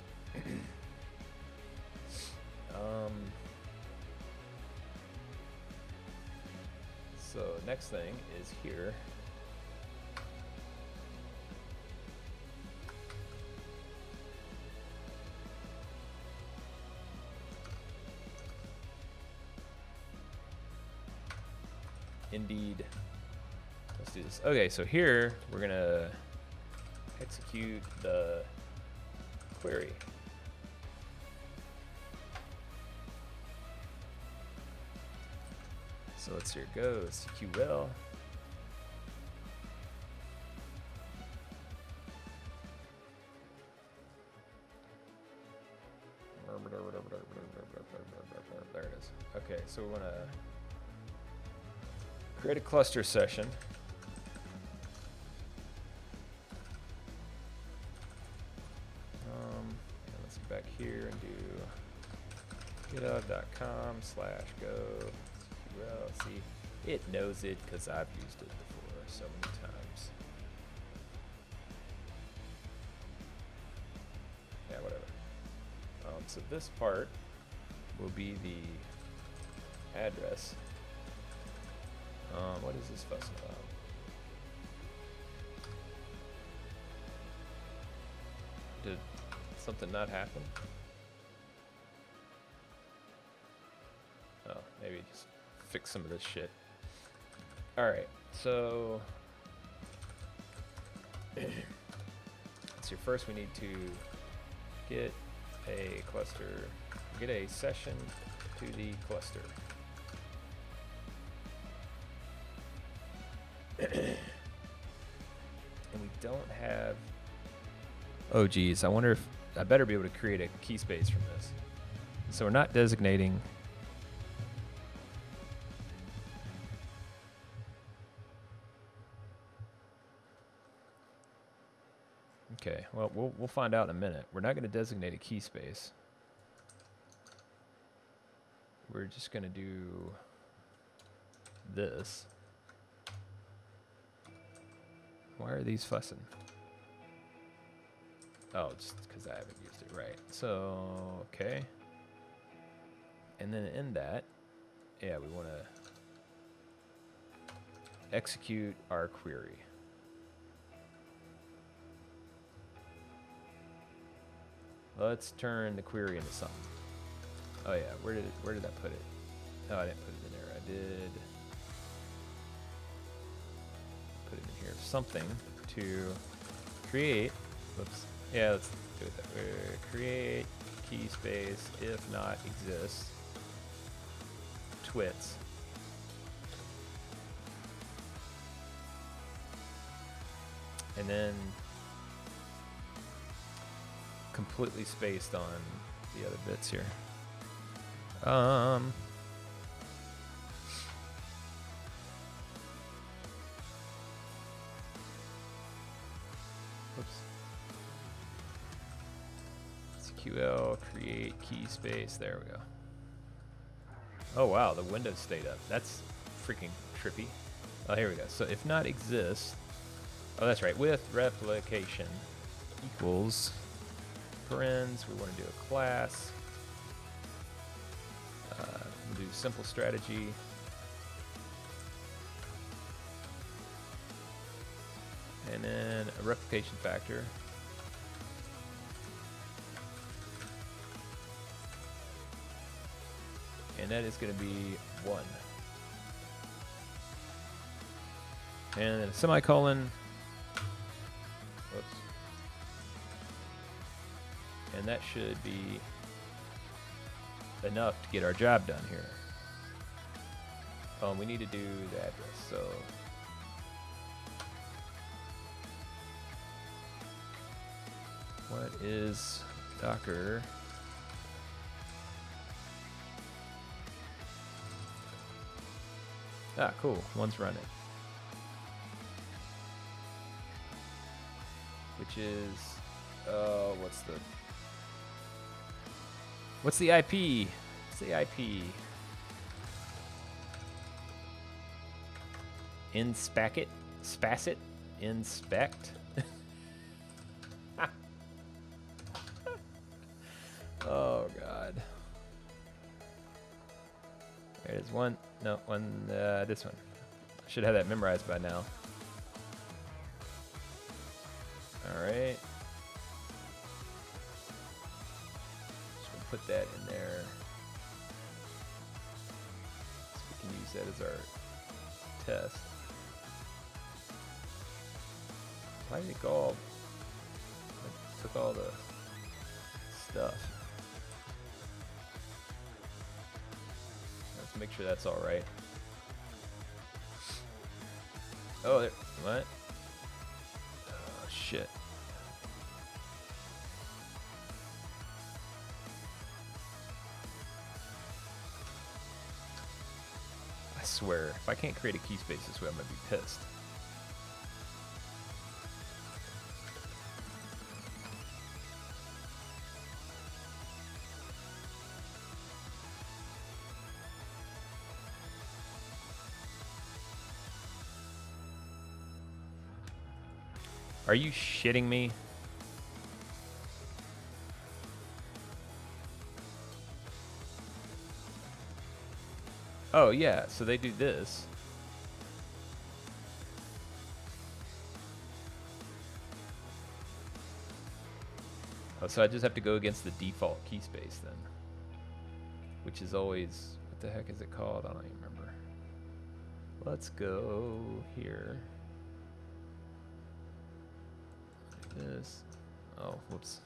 S1: So next thing is here. Indeed. Let's do this. Okay, so here we're gonna execute the query. So let's here go, SQL. There it is. Okay, so we want to create a cluster session. Let's get back here and do github.com/go SQL. See, it knows it because I've used it before so many times. Yeah, whatever. So this part will be the address. What is this fuss about? Did something not happen? Oh, maybe just fix some of this shit. Alright, so let's see, first we need to get a cluster, get a session to the cluster. And we don't have, oh geez, I wonder if, I better be able to create a key space from this. So we're not designating. Okay, well, we'll find out in a minute. We're not going to designate a key space. We're just going to do this. Why are these fussing? Oh, just because I haven't used it right. So, okay. And then in that, yeah, we want to execute our query. Let's turn the query into something. Oh yeah, where did I put it? Oh, I didn't put it in there. I did put it in here. Something to create. Whoops. Yeah, let's do it that way. Create KEYSPACE if not exists. Twits. And then completely spaced on the other bits here. Whoops. SQL create KEYSPACE. There we go. Oh wow, the Windows stayed up. That's freaking trippy. Oh, here we go. So if not exists. Oh, that's right. With replication equals parens. We want to do a class. We'll do simple strategy. And then a replication factor. And that is going to be 1. And then a semicolon. Whoops. And that should be enough to get our job done here. We need to do the address. So what is Docker? Ah, cool. One's running. Which is, what's the IP? What's the IP? Inspect? Spacit? Inspect? Oh, God. There's one. No, one. This one. I should have that memorized by now. All right. Just gonna put that in there. So we can use that as our test. Why did it go all? It took all the stuff. Let's make sure that's all right. Oh, there. What? Oh, shit. I swear, if I can't create a key space this way, I'm gonna be pissed. Are you shitting me? Oh yeah, so they do this. Oh, so I just have to go against the default key space then. Which is always, what the heck is it called? I don't even remember. Let's go here. This. Oh, whoops.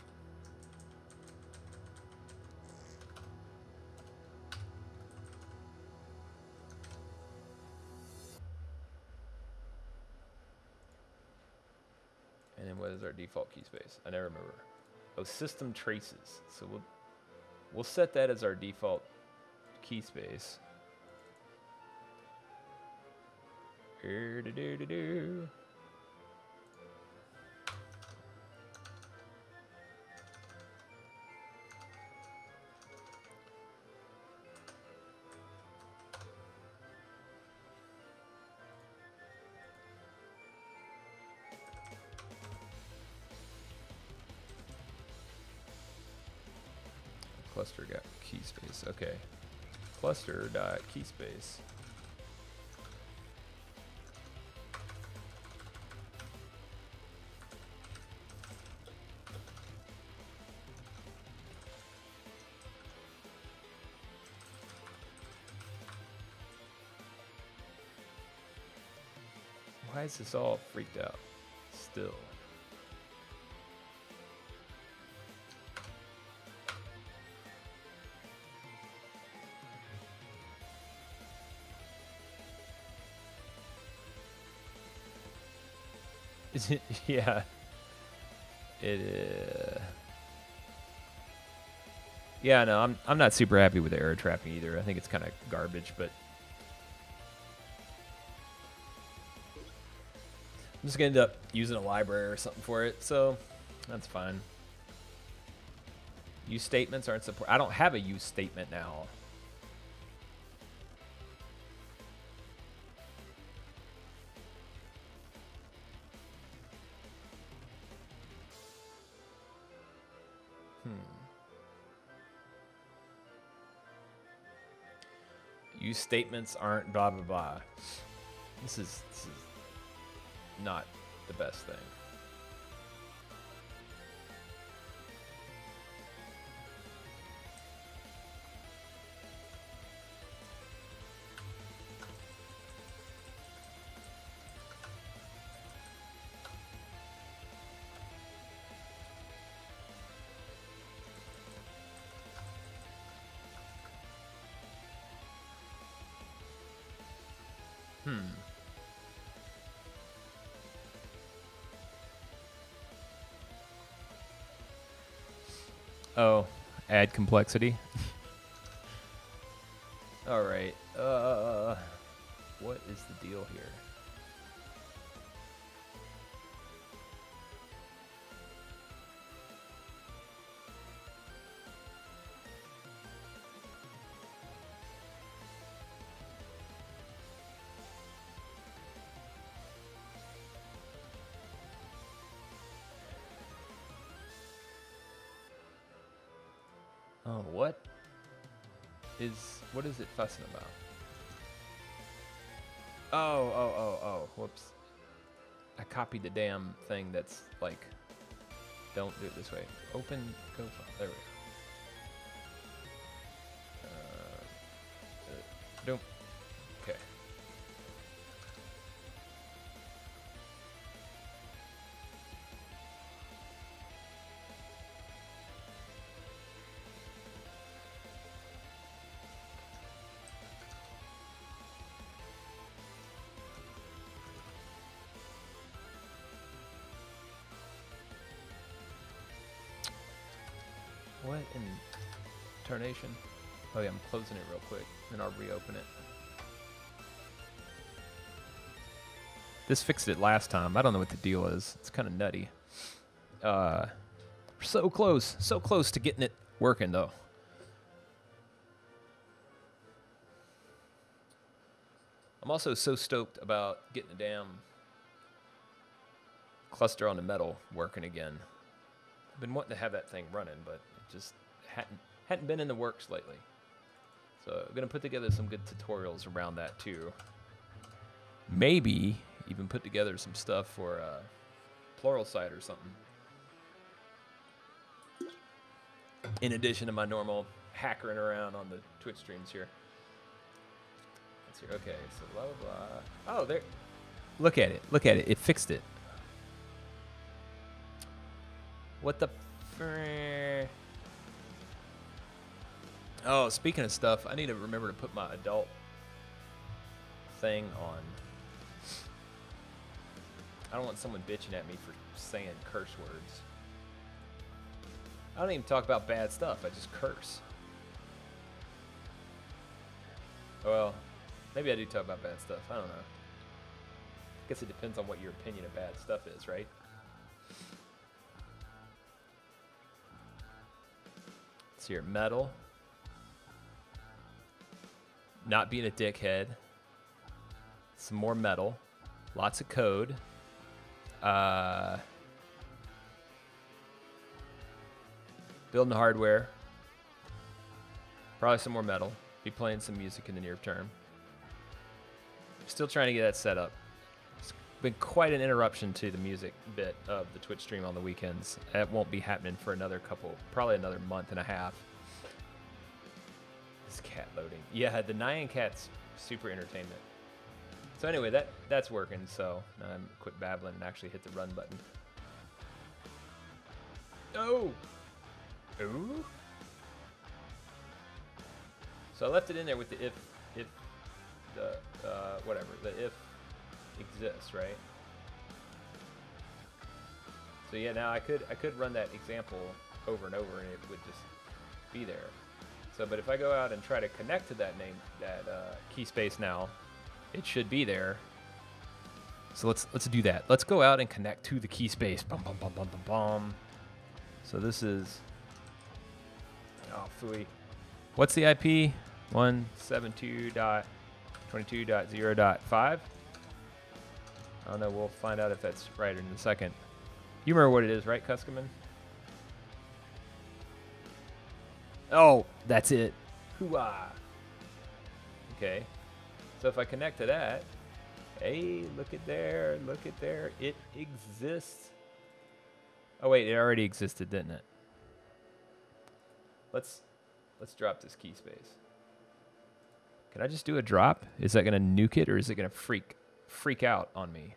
S1: And then what is our default key space? I never remember. Oh, system traces. So we'll set that as our default key space. Do-do-do-do-do. Cluster got key space. Okay. Cluster dot key space. Why is this all freaked out still? Is it? Yeah. It. Yeah, no, I'm not super happy with the error trapping either. I think it's kind of garbage, but I'm just gonna end up using a library or something for it, so that's fine. Use statements aren't support. I don't have a use statement now. Use statements aren't blah blah blah. This is not the best thing. Oh, add complexity. All right. What is the deal here? Oh, what is it fussing about? Oh, whoops. I copied the damn thing that's like, don't do it this way. Open, go, there we go. Don't, okay. What in tarnation? Oh yeah, I'm closing it real quick, then I'll reopen it. This fixed it last time. I don't know what the deal is. It's kind of nutty. We're so close to getting it working though. I'm also so stoked about getting the damn cluster on the metal working again. I've been wanting to have that thing running, but it just hadn't been in the works lately. So I'm gonna put together some good tutorials around that too. Maybe even put together some stuff for plural site or something. In addition to my normal hackering around on the Twitch streams here. Let's see. Okay, so blah blah blah. Oh, there. Look at it. Look at it. It fixed it. What the? Oh, speaking of stuff, I need to remember to put my adult thing on. I don't want someone bitching at me for saying curse words. I don't even talk about bad stuff. I just curse. Well, maybe I do talk about bad stuff. I don't know. I guess it depends on what your opinion of bad stuff is, right? Let's see here. Metal. Not being a dickhead. Some more metal. Lots of code. Building hardware. Probably some more metal. Be playing some music in the near term. Still trying to get that set up. It's been quite an interruption to the music bit of the Twitch stream on the weekends. That won't be happening for another probably another month and a half. This cat loading. Yeah, the Nyan cat's super entertainment. So anyway, that's working. So now I'm quit babbling and actually hit the run button. Oh. Ooh. So I left it in there with the if the whatever, the if exists, right? So yeah, now I could run that example over and over and it would just be there. So but if I go out and try to connect to that key space now, it should be there. So let's do that. Let's go out and connect to the key space. Bum bum bum bum bum bum. So this is, oh phooey. What's the IP? 172.22.0.5. I don't know. We'll find out if that's right in a second. You remember what it is, right, Cuskaman? Oh, that's it. Hoo-ah. Okay. So if I connect to that, hey, look at there, look at there. It exists. Oh wait, it already existed, didn't it? Let's drop this key space. Can I just do a drop? Is that gonna nuke it, or is it gonna freak out on me?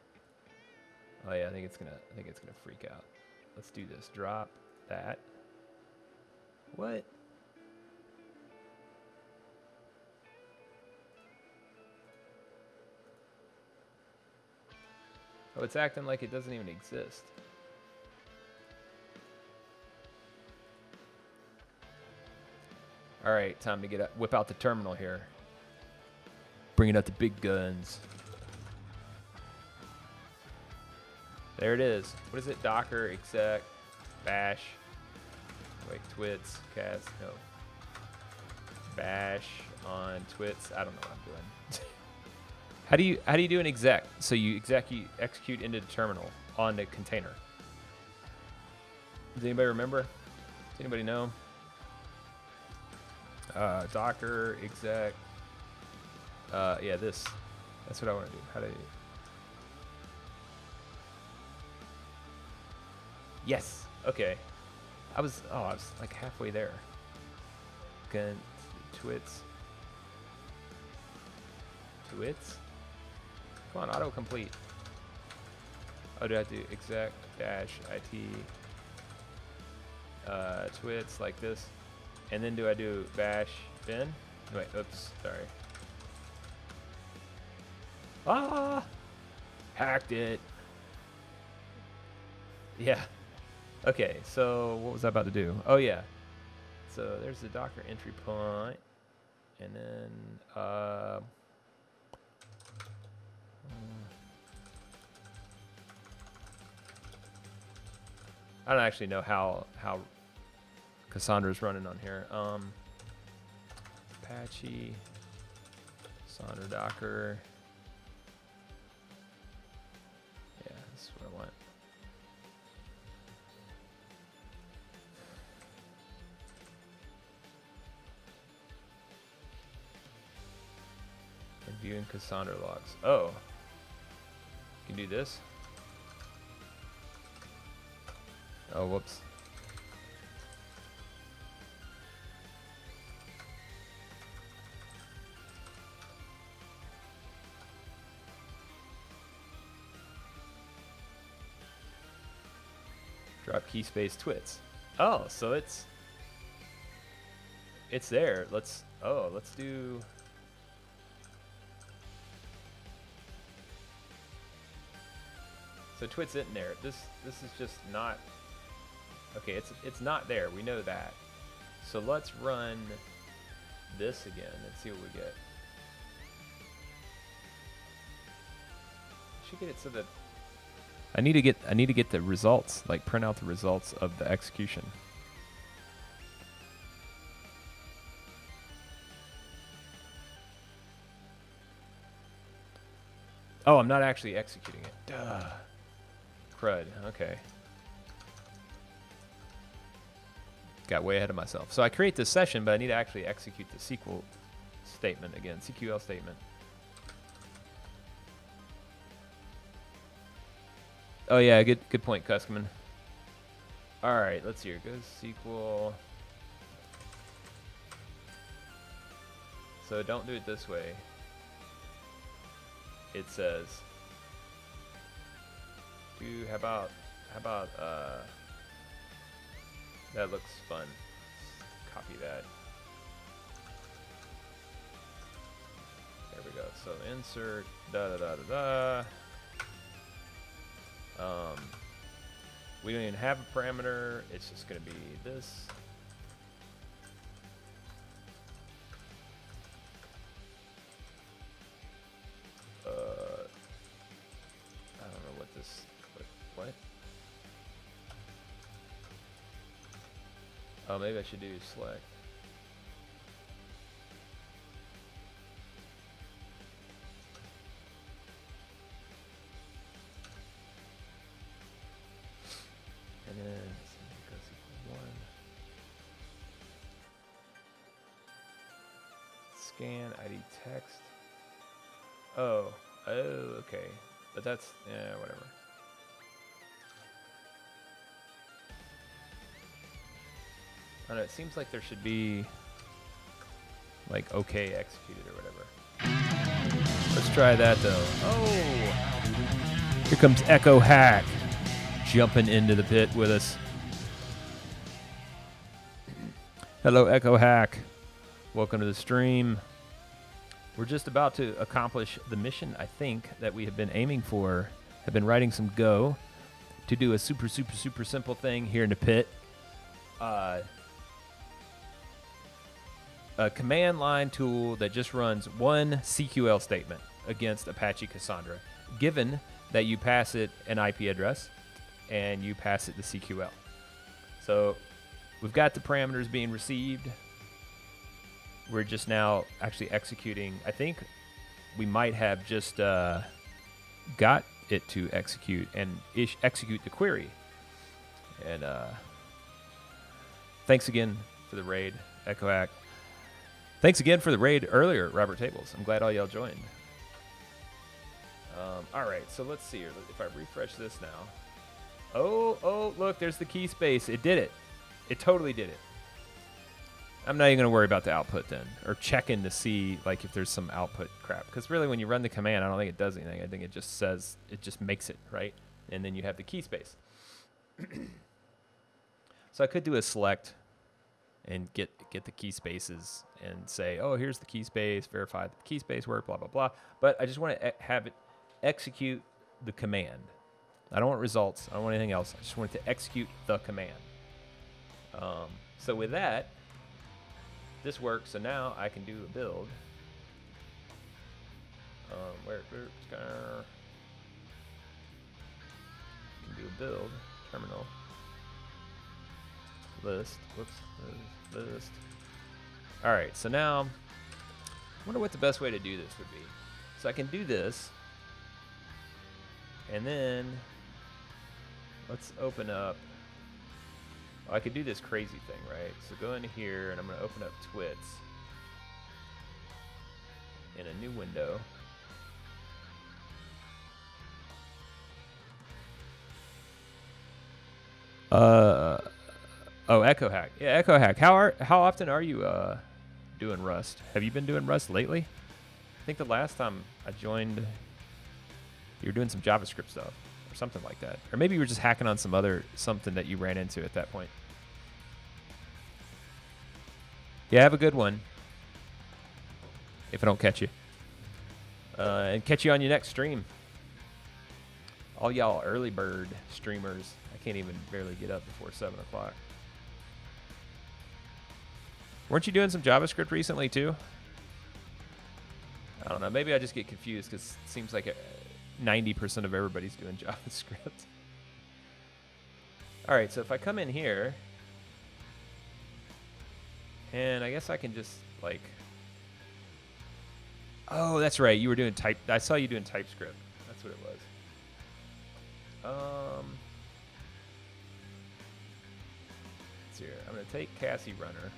S1: Oh yeah, I think it's gonna freak out. Let's do this. Drop that. What? Oh, it's acting like it doesn't even exist. All right, time to whip out the terminal here. Bringing out the big guns. There it is. What is it? Docker exec bash. Wait, twits cast no. Bash on twits. I don't know what I'm doing. How do you do an exec? So you execute into the terminal on the container. Does anybody remember? Does anybody know? Docker exec. Yeah, this. That's what I want to do. How do you? Yes. Okay. I was like halfway there. Gun twits. Twits. Come on, autocomplete. Oh, do I have to exec dash it twits like this? And then do I do bash bin? Wait, oops, sorry. Ah! Hacked it. Yeah. Okay, so what was I about to do? Oh yeah. So there's the Docker entry point. And then I don't actually know how Cassandra's running on here. Apache, Cassandra Docker. Yeah, this is what I want. Viewing Cassandra logs. Oh, you can do this. Oh, whoops. Drop key space twits. Oh, so it's there. Let's do. So twits isn't there. This is just not. Okay, it's not there. We know that. So let's run this again and see what we get. Should get it so that I need to get the results, like print out the results of the execution. Oh, I'm not actually executing it. Duh. Crud. Okay. Got way ahead of myself. So I create this session, but I need to actually execute the SQL statement again. CQL statement. Oh yeah, good point, Cuskaman. All right, let's see here. Go SQL. So don't do it this way. it says, how about that looks fun. Copy that. There we go. So insert we don't even have a parameter. It's just going to be this. I don't know what this. What? Oh, maybe I should do select. And then equals equal 1. Scan ID text. Oh, okay. But that's, yeah, whatever. I don't know, it seems like there should be like okay executed or whatever. Let's try that though. Oh, here comes Echo Hack jumping into the pit with us. Hello, Echo Hack. Welcome to the stream. We're just about to accomplish the mission, I think, that we have been aiming for. Have been writing some Go to do a super simple thing here in the pit. A command line tool that just runs one CQL statement against Apache Cassandra, given that you pass it an IP address and you pass it the CQL. So we've got the parameters being received. We're just now actually executing. I think we might have just got it to execute and execute the query. And thanks again for the raid, Echo Hack. Thanks again for the raid earlier, Robert Tables. I'm glad all y'all joined. All right, so let's see here. If I refresh this now. Oh, look, there's the key space. It did it. It totally did it. I'm not even going to worry about the output then, or checking to see like if there's some output crap. Because really, when you run the command, I don't think it does anything. I think it just says, it just makes it, right? And then you have the key space. So I could do a select and get the key spaces and say, oh, here's the key space, verify the key space work, blah, blah, blah. But I just want to have it execute the command. I don't want results. I don't want anything else. I just want it to execute the command. So with that, this works. So now I can do a build. Can do a build terminal list. Whoops, list. All right. So now, I wonder what the best way to do this would be. So I can do this, and then let's open up. I could do this crazy thing, right? So go into here, and I'm going to open up Twits in a new window. Oh, Echo Hack. Yeah, Echo Hack. How often are you doing Rust? Have you been doing Rust lately? I think the last time I joined, you were doing some JavaScript stuff or something like that. Or maybe you were just hacking on something that you ran into at that point. Yeah, have a good one. If I don't catch you. And catch you on your next stream. All y'all early bird streamers. I can't even barely get up before 7 o'clock. Weren't you doing some JavaScript recently too? I don't know. Maybe I just get confused because it seems like 90% of everybody's doing JavaScript. All right, so if I come in here, and I guess I can just like, oh, that's right. You were doing I saw you doing TypeScript. That's what it was. Let's see here. I'm going to take cassierunner.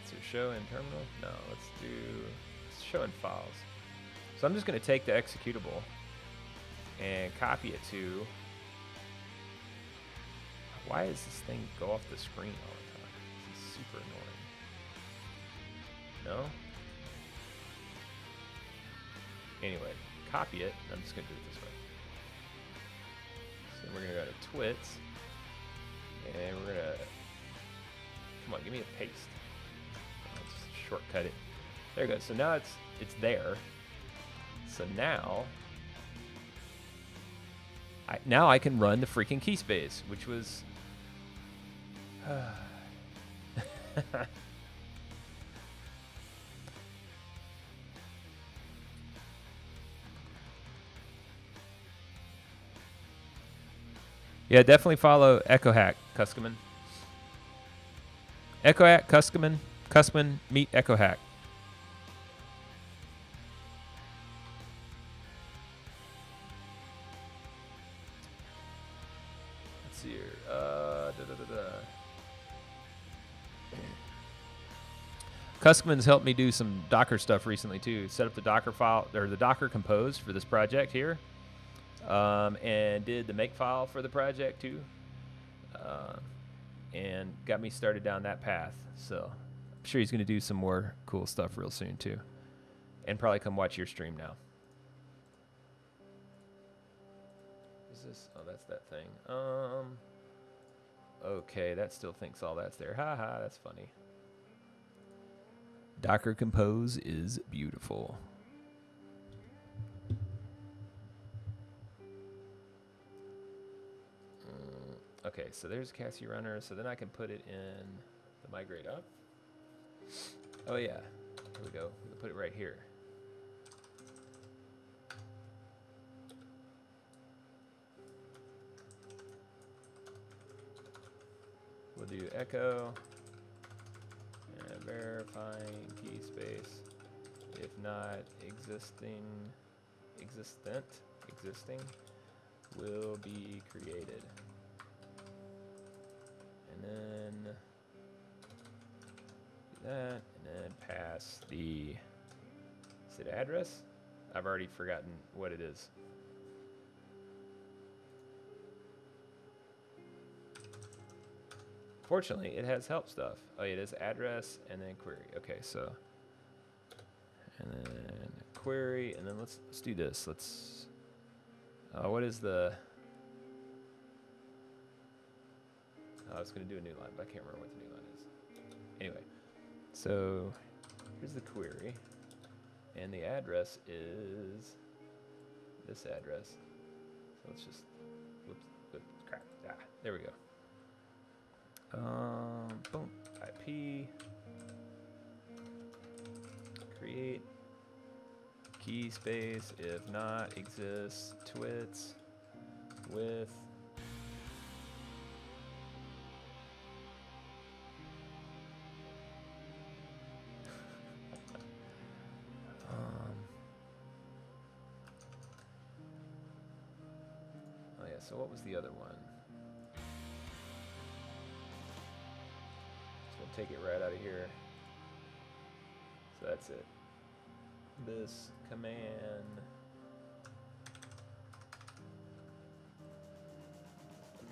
S1: Let's do show in terminal. No, let's show in files. So I'm just going to take the executable and copy it to. Why does this thing go off the screen all the time? This is super annoying. No? Anyway, copy it. I'm just gonna do it this way. So we're gonna go to twits, and we're gonna, come on, give me a paste. Let's shortcut it. There you go. So now it's there. So now I can run the freaking KEYSPACE, which was yeah, definitely follow EchoHack, Cuskman. EchoHack, Cuskman, meet EchoHack. Let's see here. Cuskman's helped me do some Docker stuff recently too. Set up the Docker file, or the Docker Compose for this project here. And did the make file for the project too, and got me started down that path. So I'm sure he's going to do some more cool stuff real soon too, and probably come watch your stream now. Is this? Oh, that's that thing. Okay, that still thinks all that's there. Ha ha, that's funny. Docker Compose is beautiful. Okay, so there's cassierunner, so then I can put it in the migrate up. Oh yeah, here we go. We can put it right here. We'll do echo and verifying KEYSPACE if not existing will be created. And then do that, and then pass the, is it address? I've already forgotten what it is. Fortunately, it has help stuff. Oh, yeah, it is address and then query. Okay, so, and then query, and then let's do this. Let's, what is the, I was going to do a new line, but I can't remember what the new line is. Anyway, so here's the query, and the address is this address. So let's just, whoops, crap. Ah, there we go. Boom, IP, create KEYSPACE if not exists twits with oh yeah, so what was the other one? Take it right out of here. So that's it. This command.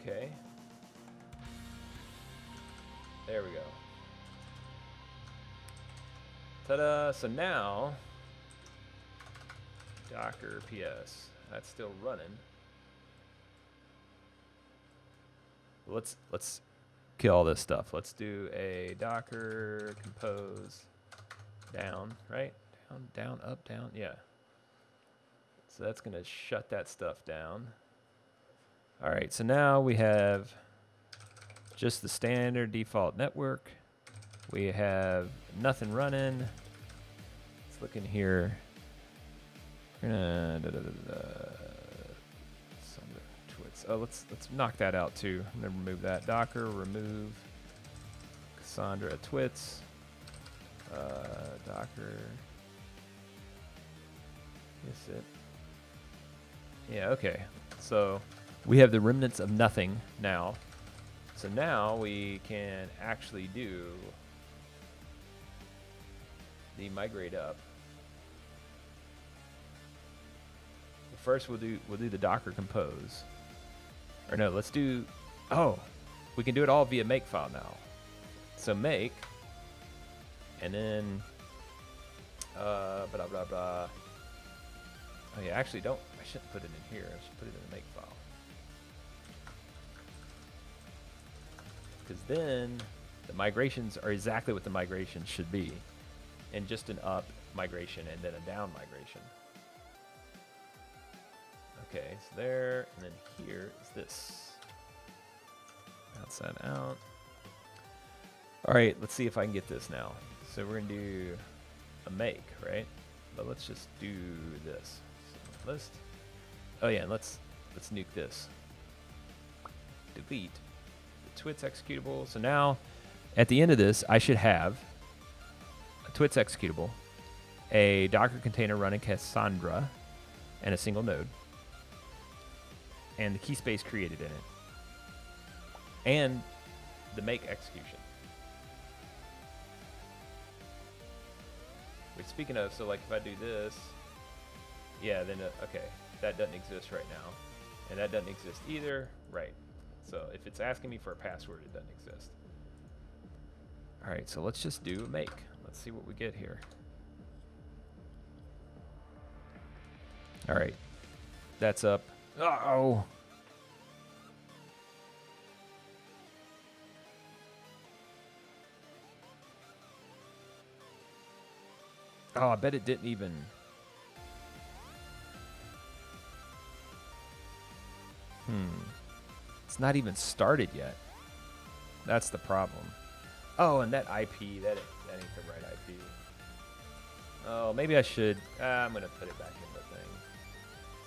S1: Okay. There we go. Ta-da! So now, Docker PS. That's still running. Let's kill all this stuff. Let's do a Docker Compose down, right? Down, up, down, yeah. So that's gonna shut that stuff down. All right, so now we have just the standard default network. We have nothing running. Let's look in here. We're gonna oh, let's knock that out too. I'm gonna remove that. Docker remove Cassandra twits. Docker. Is it? Yeah. Okay. So we have the remnants of nothing now. So now we can actually do the migrate up. First, we'll do the Docker Compose. Or no, let's do, oh, we can do it all via makefile now. So make, and then, blah, blah, blah. Oh yeah, actually don't. I shouldn't put it in here. I should put it in the make file. Because then the migrations are exactly what the migrations should be. And just an up migration and then a down migration. Okay, so there, and then here is this. Outside out. All right, let's see if I can get this now. So we're gonna do a make, right? But let's just do this. So list. Oh yeah, and let's nuke this. Delete the twits executable. So now, at the end of this, I should have a twits executable, a Docker container running Cassandra, and a single node, and the key space created in it, and the make execution. Which, speaking of, so like if I do this, yeah, then okay, that doesn't exist right now, and that doesn't exist either, right? So if it's asking me for a password, it doesn't exist. All right, so let's just do a make. Let's see what we get here. All right, that's up. Uh-oh. Oh, I bet it didn't even. It's not even started yet. That's the problem. Oh, and that IP, that ain't the right IP. Oh, maybe I should. I'm gonna put it back in the thing.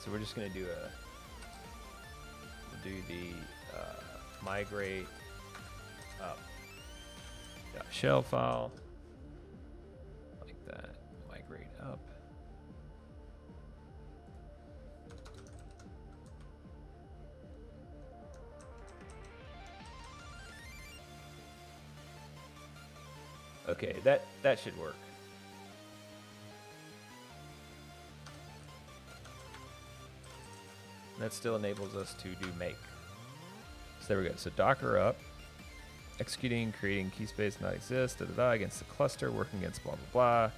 S1: So we're just gonna do the migrate up shell file like that. Migrate up. Okay, that should work. That still enables us to do make. So there we go. So Docker up, executing, creating key space not exist, against the cluster, working against blah, blah, blah.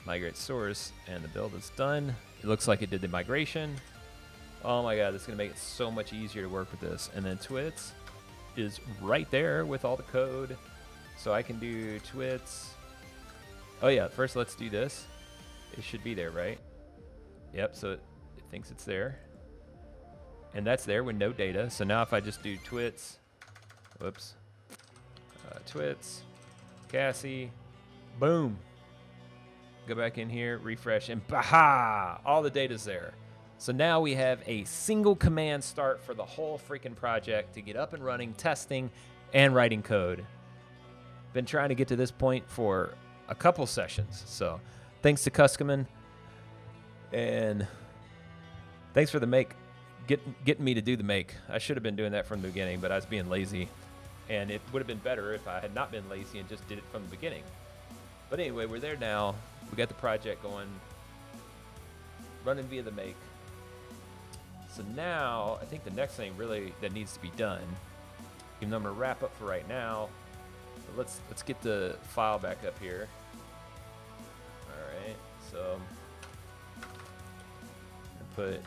S1: Migrate source, and the build is done. It looks like it did the migration. Oh my God, this is gonna make it so much easier to work with this. And then twits is right there with all the code. So I can do twits. Oh yeah, first let's do this. It should be there, right? Yep, so it thinks it's there. And that's there with no data. So now if I just do twits, whoops, twits, Cassie, boom. Go back in here, refresh, and baha! All the data's there. So now we have a single command start for the whole freaking project to get up and running, testing, and writing code. Been trying to get to this point for a couple sessions. So thanks to Customan, and thanks for the make, getting me to do the make. I should have been doing that from the beginning, but I was being lazy. And it would have been better if I had not been lazy and just did it from the beginning. But anyway, we're there now. We got the project going, running via the make. So now, I think the next thing really that needs to be done, even though I'm gonna wrap up for right now, but let's get the file back up here. All right, so put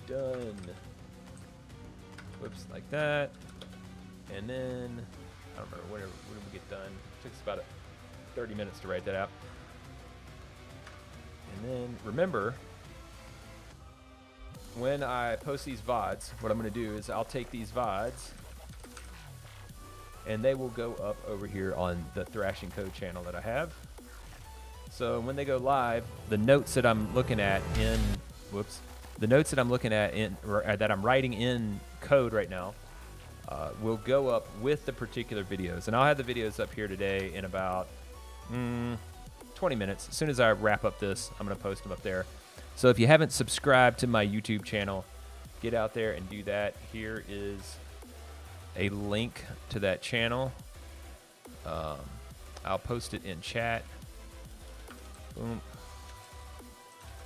S1: done. Whoops, like that, and then I don't remember when did we get done. It took us about 30 minutes to write that out. And then remember, when I post these VODs, what I'm going to do is I'll take these VODs and they will go up over here on the Thrashing Code channel that I have. So when they go live, the notes that I'm looking at in, whoops, the notes that I'm looking at in, or that I'm writing in code right now, will go up with the particular videos. And I'll have the videos up here today in about 20 minutes. As soon as I wrap up this, I'm going to post them up there. So if you haven't subscribed to my YouTube channel, get out there and do that. Here is a link to that channel. I'll post it in chat. Boom.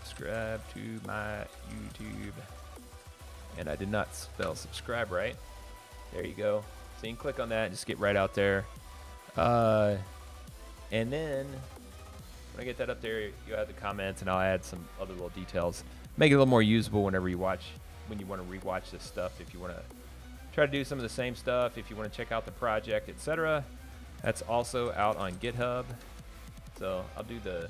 S1: Subscribe to my YouTube. And I did not spell subscribe right. There you go. So you can click on that and just get right out there. And then, When I get that up there, you'll have the comments, and I'll add some other little details. Make it a little more usable whenever you watch, when you want to rewatch this stuff. If you want to try to do some of the same stuff, if you want to check out the project, etc. That's also out on GitHub. So I'll do the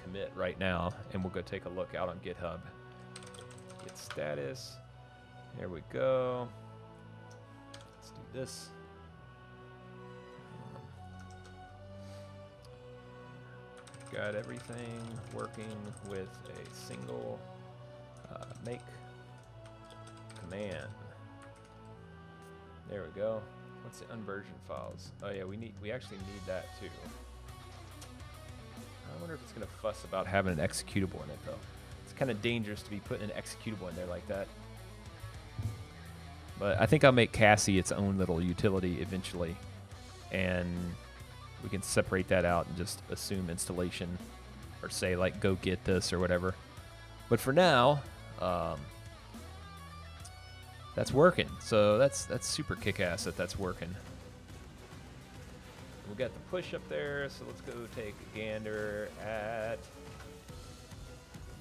S1: commit right now, and we'll go take a look out on GitHub. Git status. There we go. Let's do this. Got everything working with a single make command. There we go. What's the unversion files? Oh yeah, we actually need that too. I wonder if it's gonna fuss about having an executable in it though. It's kind of dangerous to be putting an executable in there like that. But I think I'll make Cassie its own little utility eventually, and we can separate that out and just assume installation, or say like go get this or whatever. But for now, that's working. So that's super kick-ass that that's working. We got the push up there, so let's go take a gander at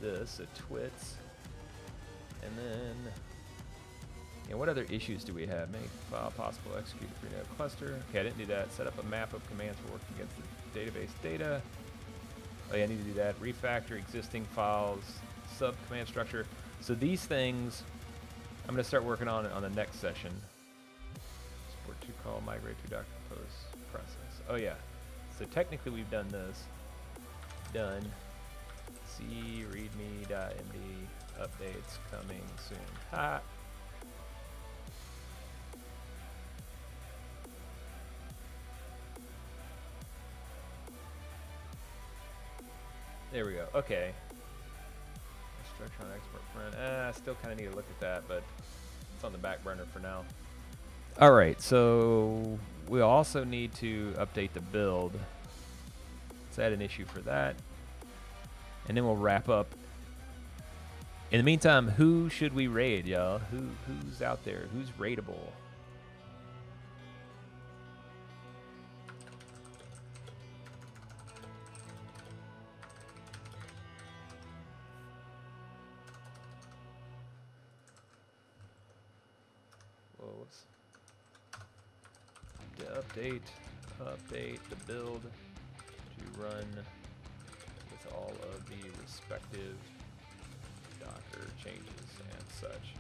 S1: this, at twits, and then. And what other issues do we have? Make file possible, execute a freenode cluster. Okay, I didn't do that. Set up a map of commands for working against the database data. Oh yeah, I need to do that. Refactor existing files, sub command structure. So these things, I'm going to start working on it on the next session. Support to call, migrate to Docker post process. Oh yeah. So technically we've done this. Done. C readme.md updates coming soon. Ha. There we go. Okay. Structure on export front. I still kind of need to look at that, but it's on the back burner for now. All right. So we also need to update the build. Let's add an issue for that, and then we'll wrap up. In the meantime, who should we raid, y'all? Who's out there? Who's raidable? Update the build to run with all of the respective Docker changes and such.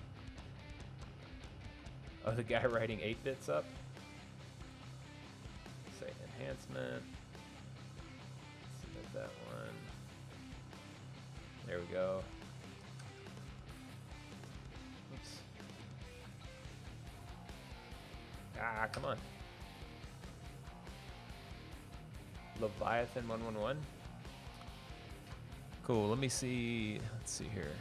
S1: Oh, the guy writing 8-bits up? Say enhancement. Submit that one. There we go. Oops. Ah, come on. Leviathan 111. Cool. Let me see. Let's see here.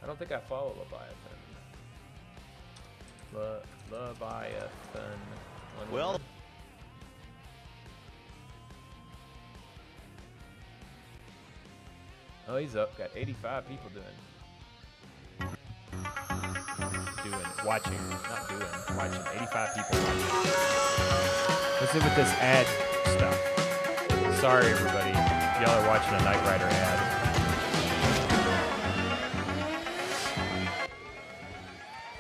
S1: I don't think I follow Leviathan. Leviathan 111. Well. Oh, he's up. Got 85 people watching, not doing, watching. 85 people watching. Let's see with this ad stuff. Sorry, everybody. Y'all are watching a Knight Rider ad.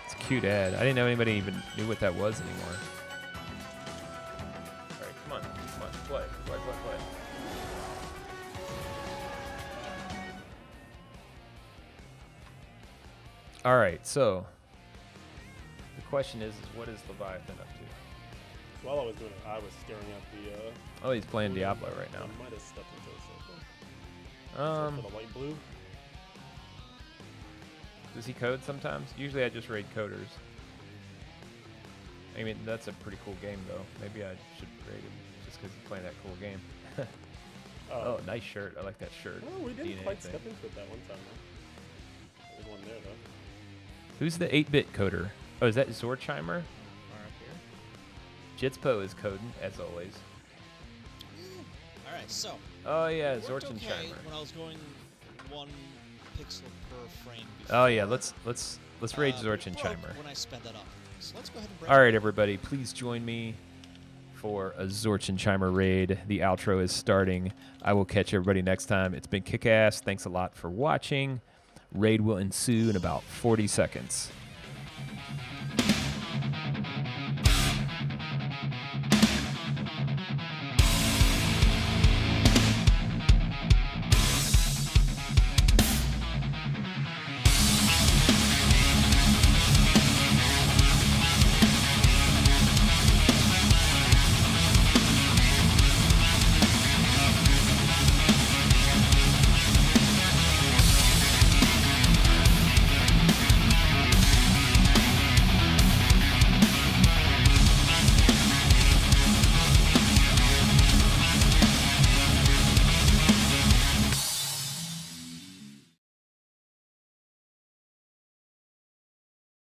S1: It's a cute ad. I didn't know anybody even knew what that was anymore. All right, come on. Come on. Play. Play, play, play. All right, so the question is what is Leviathan up to?
S3: While I was doing it, I was staring at the.
S1: Oh, he's playing Diablo right now.
S3: I might have stepped into something. For the light blue.
S1: Does he code sometimes? Usually I just raid coders. I mean, that's a pretty cool game, though. Maybe I should raid him just because he's playing that cool game. Oh, nice shirt. I like that shirt.
S3: Oh, we didn't quite step into it that one time, though. There's one there, though.
S1: Who's the 8-bit coder? Oh, is that Zorchheimer? Jitspo is coding, as always.
S4: All right, so.
S1: Oh, yeah,
S4: Zorchheimer.
S1: Okay
S4: when I was going 1 pixel per frame.
S1: Oh, yeah, let's raid Zorchheimer.
S4: When I sped that up. So let's go ahead and
S1: all right, everybody, please join me for a Zorchencheimer raid. The outro is starting. I will catch everybody next time. It's been kick-ass. Thanks a lot for watching. Raid will ensue in about 40 seconds.